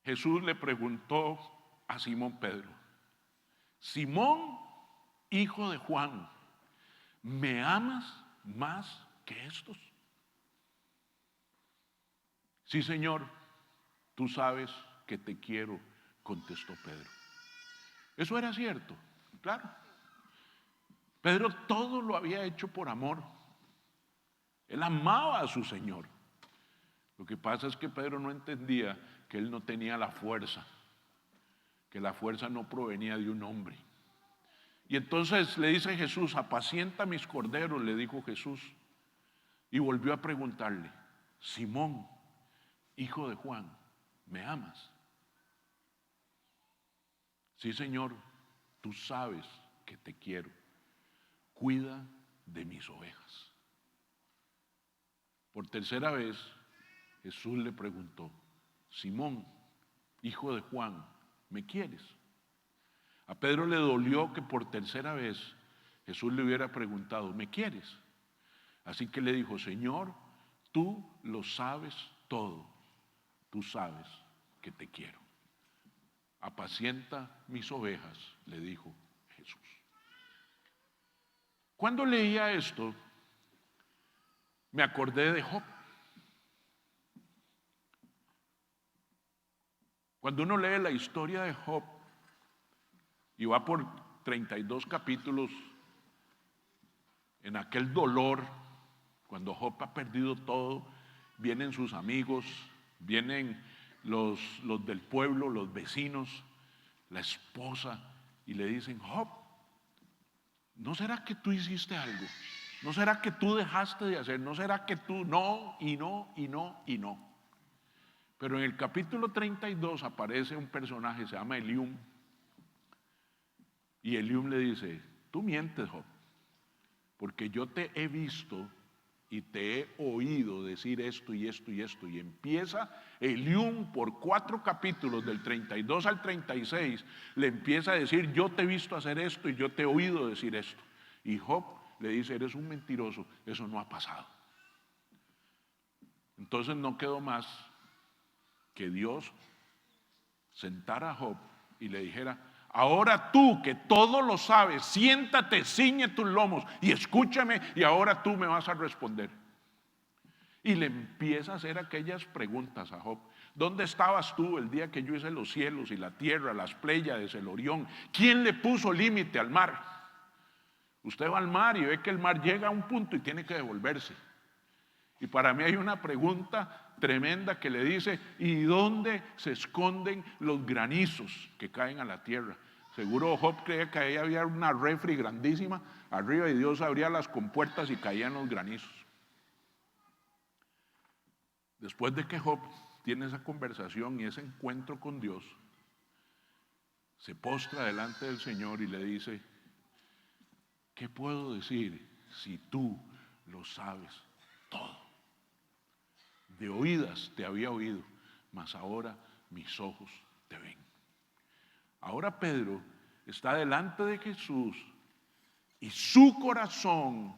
Jesús le preguntó a Simón Pedro, Simón, hijo de Juan, ¿me amas más que estos? Sí, Señor, tú sabes que te quiero, contestó Pedro. Eso era cierto, claro. Pedro todo lo había hecho por amor. Él amaba a su Señor. Lo que pasa es que Pedro no entendía que él no tenía la fuerza, que la fuerza no provenía de un hombre, Y entonces le dice Jesús, apacienta mis corderos, le dijo Jesús. Y volvió a preguntarle, Simón, hijo de Juan, ¿me amas? Sí, Señor, tú sabes que te quiero. Cuida de mis ovejas. Por tercera vez, Jesús le preguntó, Simón, hijo de Juan, ¿me quieres? A Pedro le dolió que por tercera vez Jesús le hubiera preguntado, ¿me quieres? Así que le dijo, Señor, tú lo sabes todo, tú sabes que te quiero. Apacienta mis ovejas, le dijo Jesús. Cuando leía esto, me acordé de Job. Cuando uno lee la historia de Job y va por 32 capítulos, en aquel dolor, cuando Job ha perdido todo, vienen sus amigos, vienen los del pueblo, los vecinos, la esposa, y le dicen, Job, ¿no será que tú hiciste algo? ¿No será que tú dejaste de hacer? ¿No será que tú no, y no, y no, y no? Pero en el capítulo 32 aparece un personaje, se llama Elium, y Elium le dice, tú mientes, Job, porque yo te he visto y te he oído decir esto y esto y esto. Y empieza Elium por 4 capítulos, del 32 al 36, le empieza a decir, yo te he visto hacer esto y yo te he oído decir esto. Y Job le dice, eres un mentiroso, eso no ha pasado. Entonces no quedó más que Dios sentara a Job y le dijera, ahora tú que todo lo sabes, siéntate, ciñe tus lomos y escúchame, y ahora tú me vas a responder. Y le empieza a hacer aquellas preguntas a Job. ¿Dónde estabas tú el día que yo hice los cielos y la tierra, las Pléyades, el Orión? ¿Quién le puso límite al mar? Usted va al mar y ve que el mar llega a un punto y tiene que devolverse. Y para mí hay una pregunta tremenda que le dice, ¿y dónde se esconden los granizos que caen a la tierra? Seguro Job creía que ahí había una refri grandísima arriba y Dios abría las compuertas y caían los granizos. Después de que Job tiene esa conversación y ese encuentro con Dios, se postra delante del Señor y le dice, ¿qué puedo decir si tú lo sabes todo? De oídas te había oído, mas ahora mis ojos te ven. Ahora Pedro está delante de Jesús y su corazón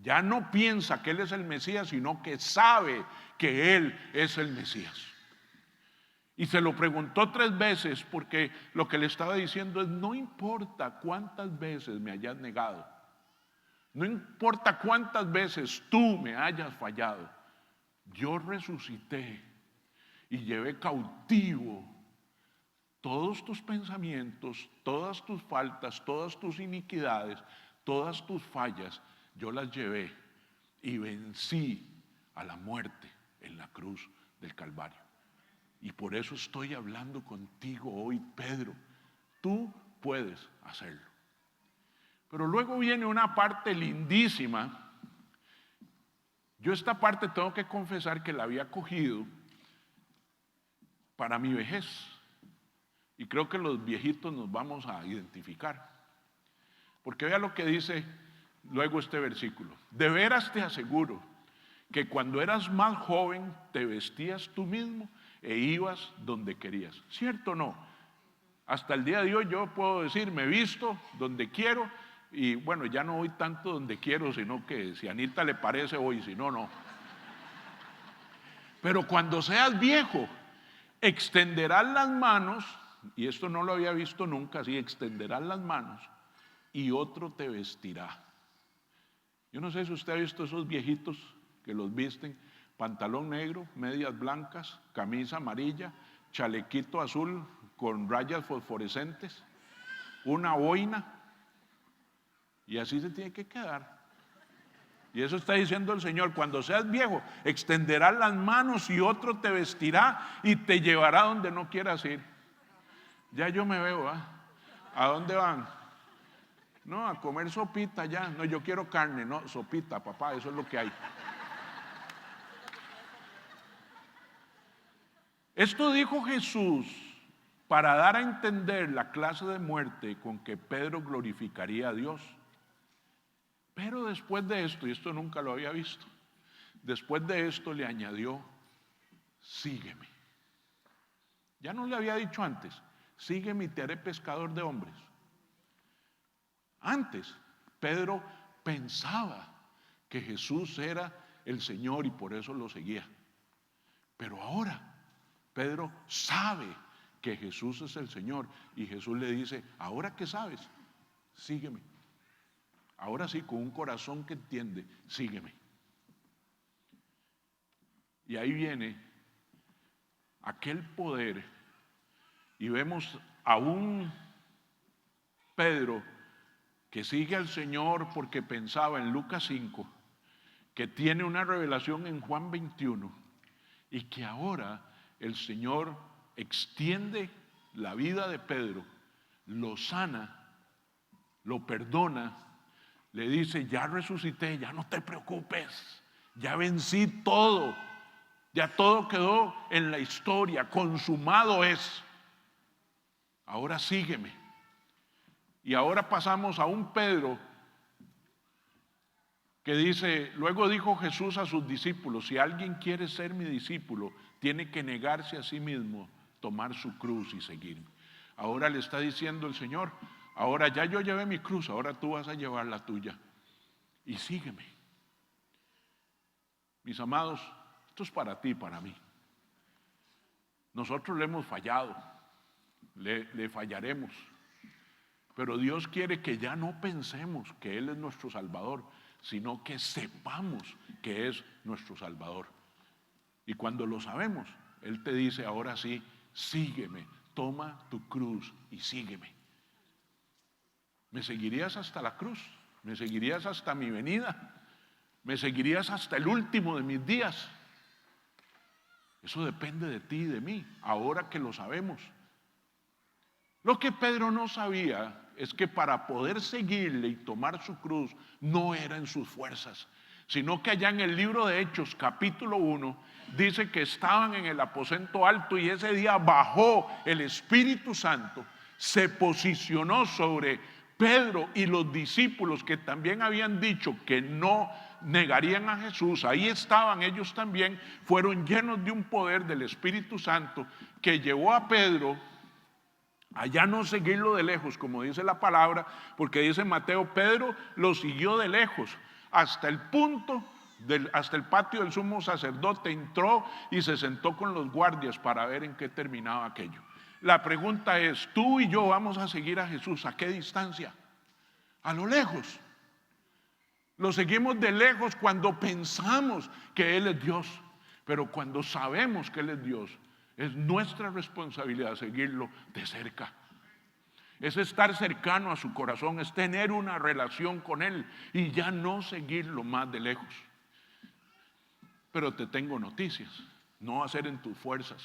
ya no piensa que Él es el Mesías, sino que sabe que Él es el Mesías. Y se lo preguntó 3 veces porque lo que le estaba diciendo es, no importa cuántas veces me hayas negado, no importa cuántas veces tú me hayas fallado, yo resucité y llevé cautivo todos tus pensamientos, todas tus faltas, todas tus iniquidades, todas tus fallas, yo las llevé y vencí a la muerte en la cruz del Calvario. Y por eso estoy hablando contigo hoy, Pedro. Tú puedes hacerlo. Pero luego viene una parte lindísima. Yo esta parte tengo que confesar que la había cogido para mi vejez. Y creo que los viejitos nos vamos a identificar. Porque vea lo que dice luego este versículo. De veras te aseguro que cuando eras más joven te vestías tú mismo e ibas donde querías. ¿Cierto o no? Hasta el día de hoy yo puedo decir, me visto donde quiero. Y bueno, ya no voy tanto donde quiero, sino que si a Anita le parece voy, si no, no. Pero cuando seas viejo, extenderás las manos, y esto no lo había visto nunca, así extenderás las manos y otro te vestirá. Yo no sé si usted ha visto esos viejitos que los visten, pantalón negro, medias blancas, camisa amarilla, chalequito azul con rayas fosforescentes, una boina. Y así se tiene que quedar. Y eso está diciendo el Señor, cuando seas viejo, extenderás las manos y otro te vestirá y te llevará donde no quieras ir. Ya yo me veo, ¿a dónde van? No, a comer sopita ya. No, yo quiero carne, no, sopita, papá, eso es lo que hay. Esto dijo Jesús para dar a entender la clase de muerte con que Pedro glorificaría a Dios. Pero después de esto, y esto nunca lo había visto, después de esto le añadió, sígueme. Ya no le había dicho antes, sígueme y te haré pescador de hombres. Antes, Pedro pensaba que Jesús era el Señor y por eso lo seguía. Pero ahora, Pedro sabe que Jesús es el Señor y Jesús le dice, ahora que sabes, sígueme. Ahora sí, con un corazón que entiende, sígueme. Y ahí viene aquel poder y vemos a un Pedro que sigue al Señor porque pensaba en Lucas 5, que tiene una revelación en Juan 21 y que ahora el Señor extiende la vida de Pedro, lo sana, lo perdona, le dice, ya resucité, ya no te preocupes, ya vencí todo, ya todo quedó en la historia, consumado es. Ahora sígueme. Y ahora pasamos a un Pedro que dice, luego dijo Jesús a sus discípulos, si alguien quiere ser mi discípulo, tiene que negarse a sí mismo, tomar su cruz y seguirme. Ahora le está diciendo el Señor, ahora ya yo llevé mi cruz, ahora tú vas a llevar la tuya y sígueme. Mis amados, esto es para ti y para mí. Nosotros le hemos fallado, le fallaremos, pero Dios quiere que ya no pensemos que Él es nuestro Salvador, sino que sepamos que es nuestro Salvador. Y cuando lo sabemos, Él te dice, ahora sí, sígueme, toma tu cruz y sígueme. ¿Me seguirías hasta la cruz? ¿Me seguirías hasta mi venida? ¿Me seguirías hasta el último de mis días? Eso depende de ti y de mí, ahora que lo sabemos. Lo que Pedro no sabía es que para poder seguirle y tomar su cruz no era en sus fuerzas, sino que allá en el libro de Hechos, capítulo 1, dice que estaban en el aposento alto y ese día bajó el Espíritu Santo, se posicionó sobre Pedro y los discípulos que también habían dicho que no negarían a Jesús. Ahí estaban ellos también, fueron llenos de un poder del Espíritu Santo que llevó a Pedro allá no seguirlo de lejos, como dice la palabra, porque dice Mateo, Pedro lo siguió de lejos hasta el punto, hasta el patio del sumo sacerdote, entró y se sentó con los guardias para ver en qué terminaba aquello. La pregunta es, tú y yo vamos a seguir a Jesús, ¿a qué distancia? A lo lejos. Lo seguimos de lejos cuando pensamos que Él es Dios, pero cuando sabemos que Él es Dios, es nuestra responsabilidad seguirlo de cerca. Es estar cercano a su corazón, es tener una relación con Él y ya no seguirlo más de lejos. Pero te tengo noticias, no va a ser en tus fuerzas.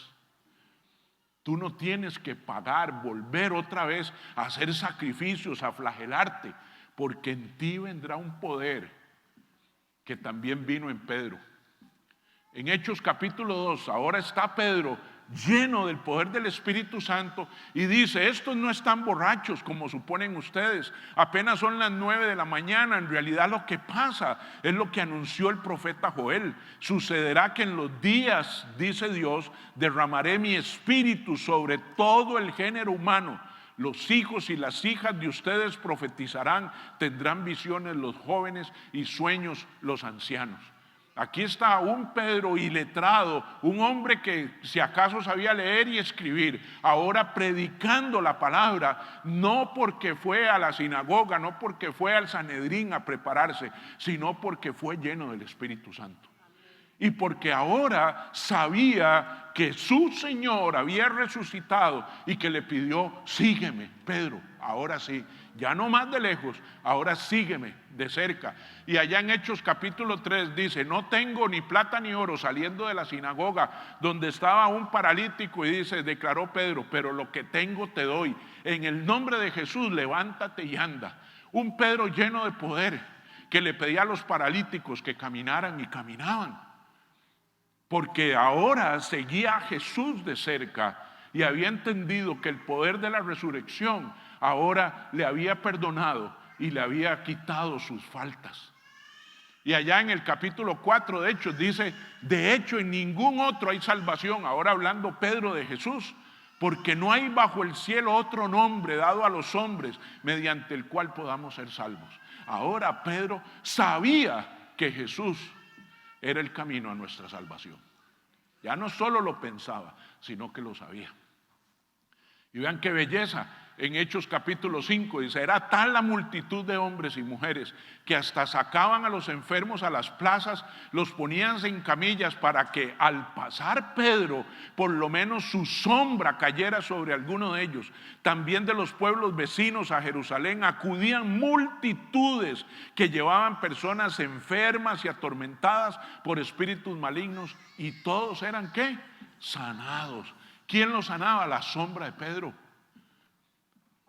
Tú no tienes que pagar, volver otra vez a hacer sacrificios, a flagelarte, porque en ti vendrá un poder que también vino en Pedro. En Hechos capítulo 2, ahora está Pedro lleno del poder del Espíritu Santo y dice, estos no están borrachos como suponen ustedes, apenas son las 9 de la mañana, en realidad lo que pasa es lo que anunció el profeta Joel, sucederá que en los días, dice Dios, derramaré mi espíritu sobre todo el género humano. Los hijos y las hijas de ustedes profetizarán, tendrán visiones los jóvenes y sueños los ancianos. Aquí está un Pedro iletrado, un hombre que si acaso sabía leer y escribir, ahora predicando la palabra, no porque fue a la sinagoga, no porque fue al Sanedrín a prepararse, sino porque fue lleno del Espíritu Santo. Y porque ahora sabía que su Señor había resucitado y que le pidió, sígueme, Pedro, ahora sí, ya no más de lejos, ahora sígueme de cerca. Y allá en Hechos capítulo 3 dice, no tengo ni plata ni oro, saliendo de la sinagoga donde estaba un paralítico y dice, declaró Pedro, pero lo que tengo te doy, en el nombre de Jesús levántate y anda. Un Pedro lleno de poder, que le pedía a los paralíticos que caminaran y caminaban. Porque ahora seguía a Jesús de cerca y había entendido que el poder de la resurrección ahora le había perdonado y le había quitado sus faltas. Y allá en el capítulo 4 de Hechos dice: de hecho en ningún otro hay salvación. Ahora hablando Pedro de Jesús, porque no hay bajo el cielo otro nombre dado a los hombres mediante el cual podamos ser salvos. Ahora Pedro sabía que Jesús era el camino a nuestra salvación. Ya no solo lo pensaba, sino que lo sabía. Y vean qué belleza. En Hechos capítulo 5 dice: era tal la multitud de hombres y mujeres que hasta sacaban a los enfermos a las plazas, los ponían en camillas para que al pasar Pedro, por lo menos su sombra cayera sobre alguno de ellos. También de los pueblos vecinos a Jerusalén acudían multitudes que llevaban personas enfermas y atormentadas por espíritus malignos, y todos eran ¿qué? Sanados. ¿Quién los sanaba? La sombra de Pedro.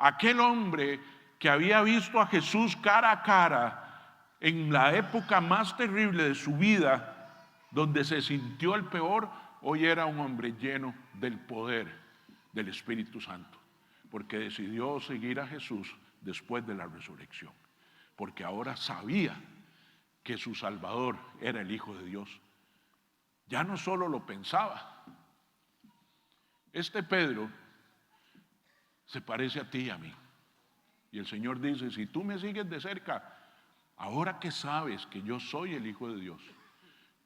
Aquel hombre que había visto a Jesús cara a cara en la época más terrible de su vida, donde se sintió el peor, hoy era un hombre lleno del poder del Espíritu Santo, porque decidió seguir a Jesús después de la resurrección, porque ahora sabía que su Salvador era el Hijo de Dios. Ya no solo lo pensaba. Este Pedro se parece a ti y a mí. Y el Señor dice: si tú me sigues de cerca, ahora que sabes que yo soy el Hijo de Dios,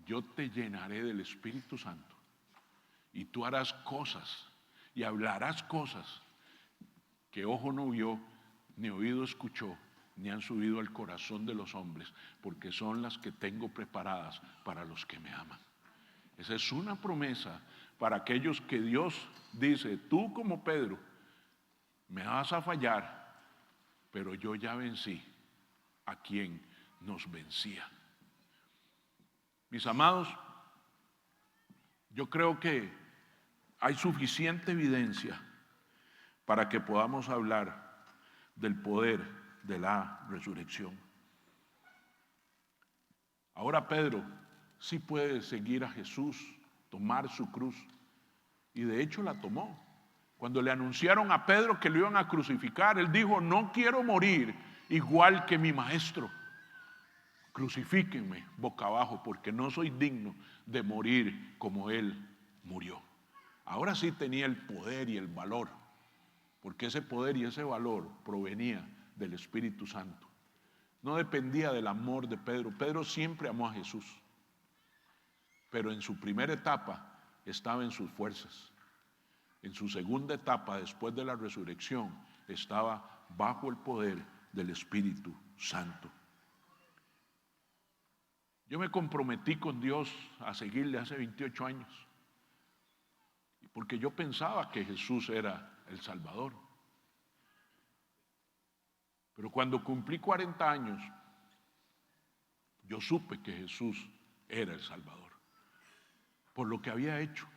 yo te llenaré del Espíritu Santo. Y tú harás cosas y hablarás cosas que ojo no vio, ni oído escuchó, ni han subido al corazón de los hombres, porque son las que tengo preparadas para los que me aman. Esa es una promesa para aquellos que Dios dice: tú como Pedro me vas a fallar, pero yo ya vencí a quien nos vencía. Mis amados, yo creo que hay suficiente evidencia para que podamos hablar del poder de la resurrección. Ahora Pedro sí puede seguir a Jesús, tomar su cruz, y de hecho la tomó. Cuando le anunciaron a Pedro que lo iban a crucificar, él dijo: no quiero morir igual que mi maestro. Crucifíquenme boca abajo, porque no soy digno de morir como él murió. Ahora sí tenía el poder y el valor, porque ese poder y ese valor provenía del Espíritu Santo. No dependía del amor de Pedro. Pedro siempre amó a Jesús, pero en su primera etapa estaba en sus fuerzas. En su segunda etapa, después de la resurrección, estaba bajo el poder del Espíritu Santo. Yo me comprometí con Dios a seguirle hace 28 años, porque yo pensaba que Jesús era el Salvador. Pero cuando cumplí 40 años, yo supe que Jesús era el Salvador, por lo que había hecho,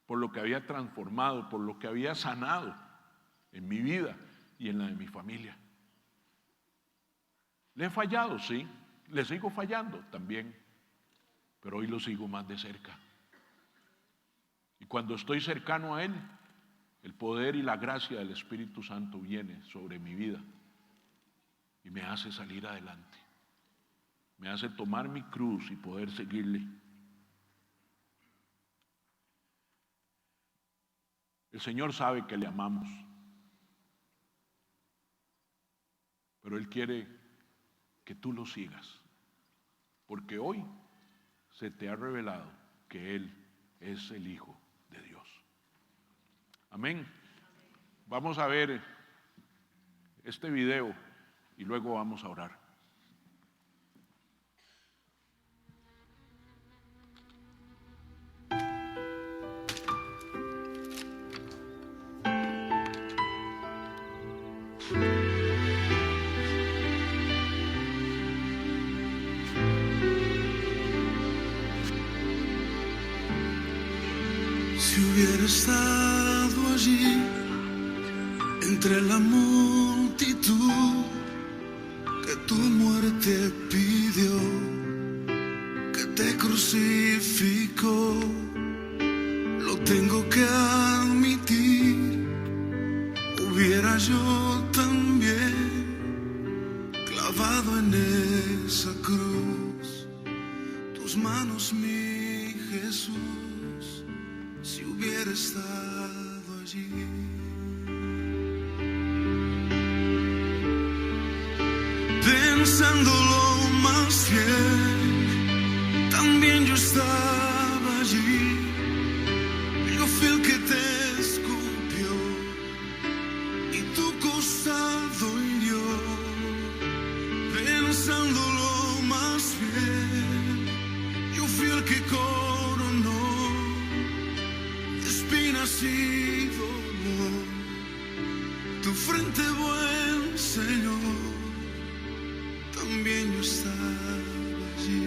por lo que había transformado, por lo que había sanado en mi vida y en la de mi familia. Le he fallado, sí, le sigo fallando también, pero hoy lo sigo más de cerca. Y cuando estoy cercano a Él, el poder y la gracia del Espíritu Santo viene sobre mi vida y me hace salir adelante, me hace tomar mi cruz y poder seguirle. El Señor sabe que le amamos, pero Él quiere que tú lo sigas, porque hoy se te ha revelado que Él es el Hijo de Dios. Amén. Vamos a ver este video y luego vamos a orar. Si hubiera estado allí entre la multitud, tu muerte pidió que te crucificó. Lo tengo que admitir, hubiera yo también clavado en esa cruz tus manos, mi Jesús, si hubiera estado allí. Pensándolo más bien, también yo estaba allí. Yo fui el que te escupió y tu costado hirió. Pensándolo más bien, yo fui el que coronó de espinas y dolor tu frente, buen Señor. También yo estaba allí.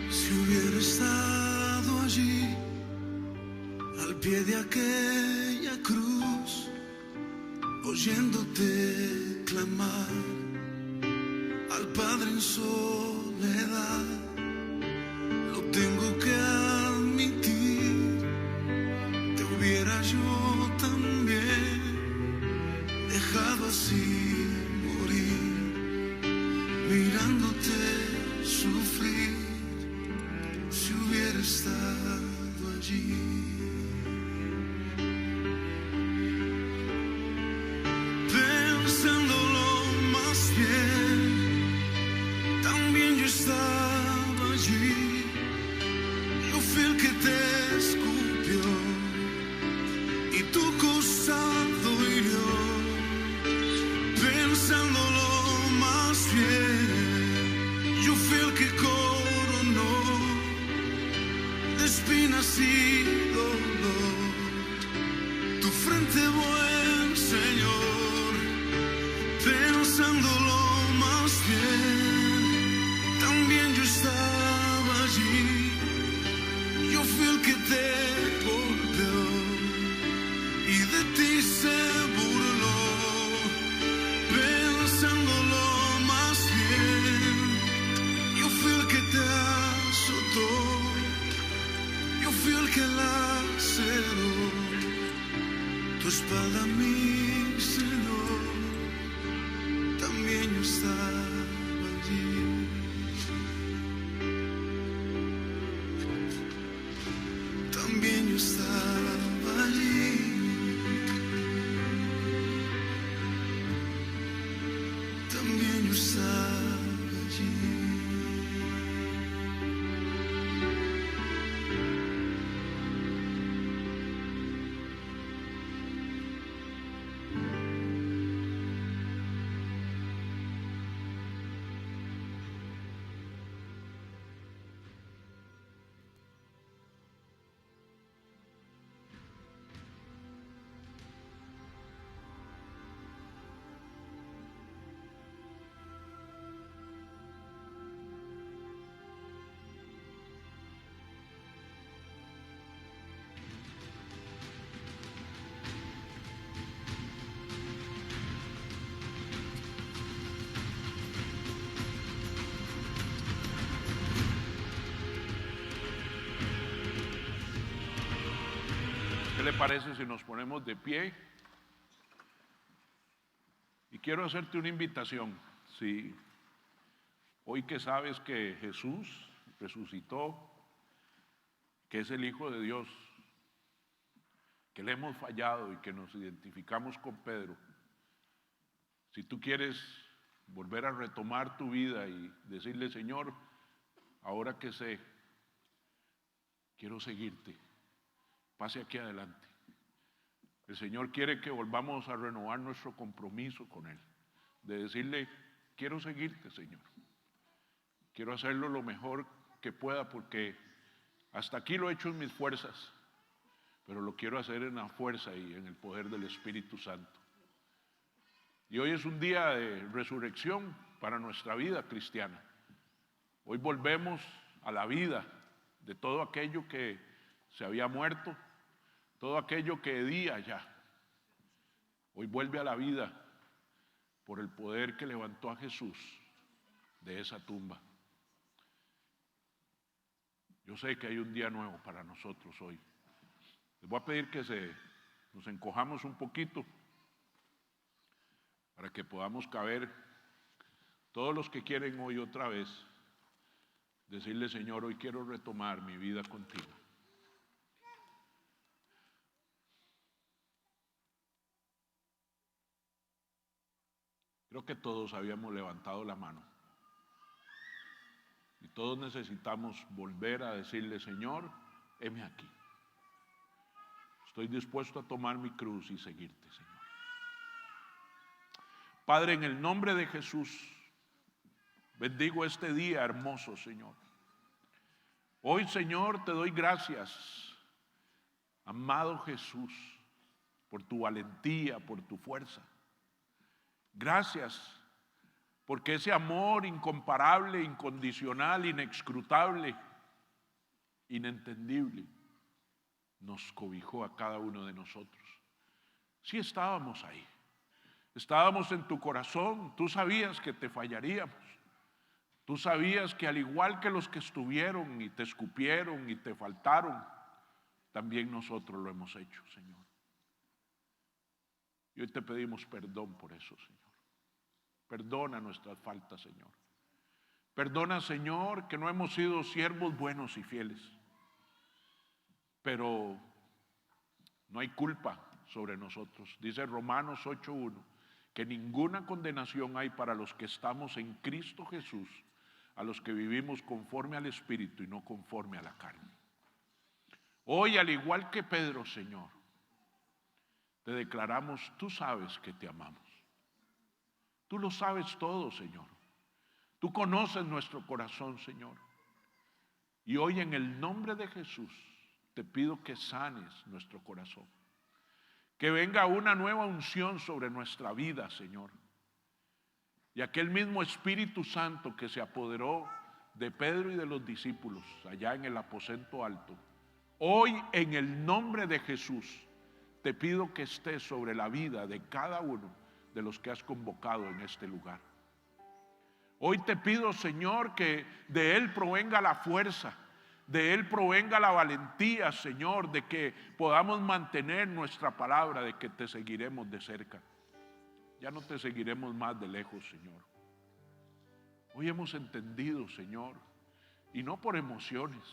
Si hubiera estado allí, al pie de aquella cruz, oyéndote clamar al Padre en soledad, lo tengo que admitir, te hubiera yo también dejado así morir, mirándote sufrir, si hubiera estado allí. Pensándolo más bien, también yo estaba allí. Yo fui el que te escupió y tu costado hirió. Pensándolo más bien, yo fui el que coronó de espinas y dolor tu frente, buen Señor. Pensándolo más bien, también yo estaba allí. Yo fui el que te golpeó y de ti se burló. Pensándolo más bien, yo fui el que te azotó. Yo fui el que laceró tu espalda, mi Señor. También yo estaba allí. También yo estaba allí. También yo estaba allí. ¿Qué le parece si nos ponemos de pie? Y quiero hacerte una invitación. Si hoy que sabes que Jesús resucitó, que es el Hijo de Dios, que le hemos fallado y que nos identificamos con Pedro, si tú quieres volver a retomar tu vida y decirle: Señor, ahora que sé, quiero seguirte, pase aquí adelante. El Señor quiere que volvamos a renovar nuestro compromiso con Él, de decirle: quiero seguirte, Señor. Quiero hacerlo lo mejor que pueda, porque hasta aquí lo he hecho en mis fuerzas, pero lo quiero hacer en la fuerza y en el poder del Espíritu Santo. Y hoy es un día de resurrección para nuestra vida cristiana. Hoy volvemos a la vida de todo aquello que se había muerto, todo aquello que hedía ya, hoy vuelve a la vida por el poder que levantó a Jesús de esa tumba. Yo sé que hay un día nuevo para nosotros hoy. Les voy a pedir que nos encojamos un poquito para que podamos caber todos los que quieren hoy otra vez decirle: Señor, hoy quiero retomar mi vida contigo. Creo que todos habíamos levantado la mano y todos necesitamos volver a decirle: Señor, heme aquí. Estoy dispuesto a tomar mi cruz y seguirte, Señor. Padre, en el nombre de Jesús, bendigo este día hermoso, Señor. Hoy, Señor, te doy gracias, amado Jesús, por tu valentía, por tu fuerza. Gracias, porque ese amor incomparable, incondicional, inescrutable, inentendible, nos cobijó a cada uno de nosotros. Sí, estábamos ahí, estábamos en tu corazón, tú sabías que te fallaríamos, tú sabías que al igual que los que estuvieron y te escupieron y te faltaron, también nosotros lo hemos hecho, Señor. Y hoy te pedimos perdón por eso, Señor. Perdona nuestras faltas, Señor. Perdona, Señor, que no hemos sido siervos buenos y fieles. Pero no hay culpa sobre nosotros. Dice Romanos 8:1 que ninguna condenación hay para los que estamos en Cristo Jesús, a los que vivimos conforme al Espíritu y no conforme a la carne. Hoy, al igual que Pedro, Señor, te declaramos: tú sabes que te amamos. Tú lo sabes todo, Señor. Tú conoces nuestro corazón, Señor. Y hoy, en el nombre de Jesús, te pido que sanes nuestro corazón. Que venga una nueva unción sobre nuestra vida, Señor. Y aquel mismo Espíritu Santo que se apoderó de Pedro y de los discípulos allá en el aposento alto, hoy, en el nombre de Jesús, te pido que estés sobre la vida de cada uno de los que has convocado en este lugar. Hoy te pido, Señor, que de Él provenga la fuerza, de Él provenga la valentía, Señor, de que podamos mantener nuestra palabra, de que te seguiremos de cerca. Ya no te seguiremos más de lejos, Señor. Hoy hemos entendido, Señor, y no por emociones,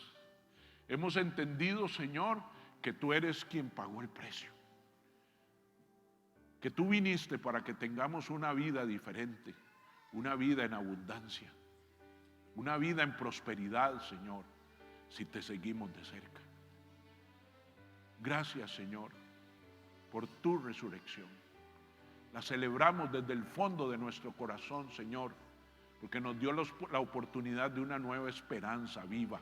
hemos entendido, Señor, que tú eres quien pagó el precio. Que tú viniste para que tengamos una vida diferente, una vida en abundancia, una vida en prosperidad, Señor, si te seguimos de cerca. Gracias, Señor, por tu resurrección. La celebramos desde el fondo de nuestro corazón, Señor, porque nos dio la oportunidad de una nueva esperanza viva,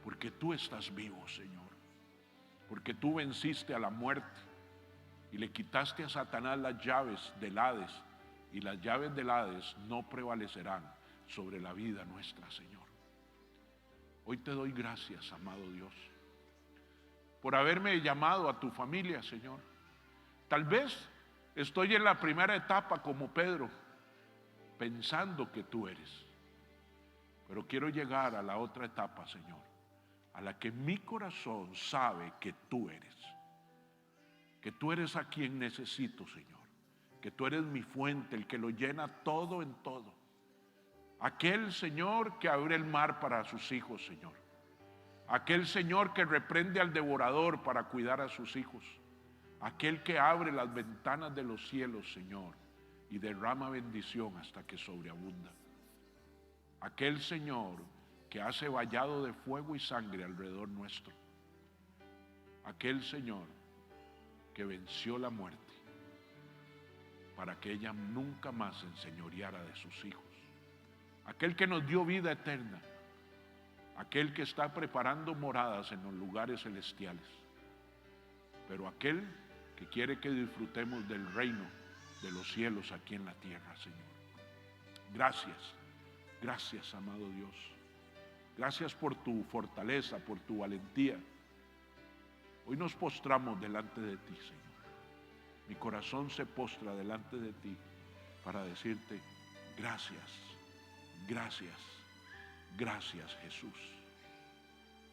porque tú estás vivo, Señor, porque tú venciste a la muerte y le quitaste a Satanás las llaves del Hades, y las llaves del Hades no prevalecerán sobre la vida nuestra, Señor. Hoy te doy gracias, amado Dios, por haberme llamado a tu familia, Señor. Tal vez estoy en la primera etapa como Pedro, pensando que tú eres, pero quiero llegar a la otra etapa, Señor, a la que mi corazón sabe que tú eres. Que tú eres a quien necesito, Señor. Que tú eres mi fuente, el que lo llena todo en todo. Aquel, Señor, que abre el mar para sus hijos, Señor. Aquel, Señor, que reprende al devorador para cuidar a sus hijos. Aquel que abre las ventanas de los cielos, Señor, y derrama bendición hasta que sobreabunda. Aquel, Señor, que hace vallado de fuego y sangre alrededor nuestro. Aquel, Señor, que venció la muerte para que ella nunca más se enseñoreara de sus hijos. Aquel que nos dio vida eterna, aquel que está preparando moradas en los lugares celestiales, pero aquel que quiere que disfrutemos del reino de los cielos aquí en la tierra, Señor. Gracias, gracias, amado Dios. Gracias por tu fortaleza, por tu valentía. Hoy nos postramos delante de ti, Señor. Mi corazón se postra delante de ti para decirte gracias, gracias, gracias, Jesús.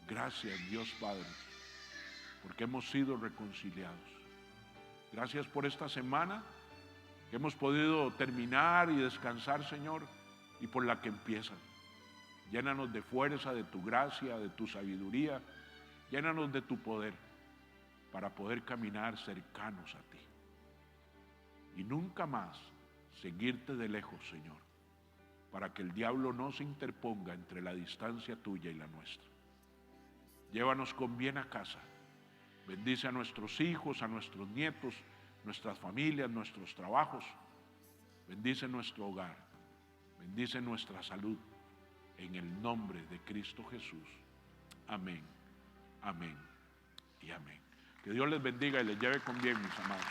Gracias, Dios Padre, porque hemos sido reconciliados. Gracias por esta semana que hemos podido terminar y descansar, Señor, y por la que empieza. Llénanos de fuerza, de tu gracia, de tu sabiduría. Llénanos de tu poder para poder caminar cercanos a ti. Y nunca más seguirte de lejos, Señor, para que el diablo no se interponga entre la distancia tuya y la nuestra. Llévanos con bien a casa. Bendice a nuestros hijos, a nuestros nietos, nuestras familias, nuestros trabajos. Bendice nuestro hogar. Bendice nuestra salud. En el nombre de Cristo Jesús. Amén, amén y amén. Que Dios les bendiga y les lleve con bien, mis amados.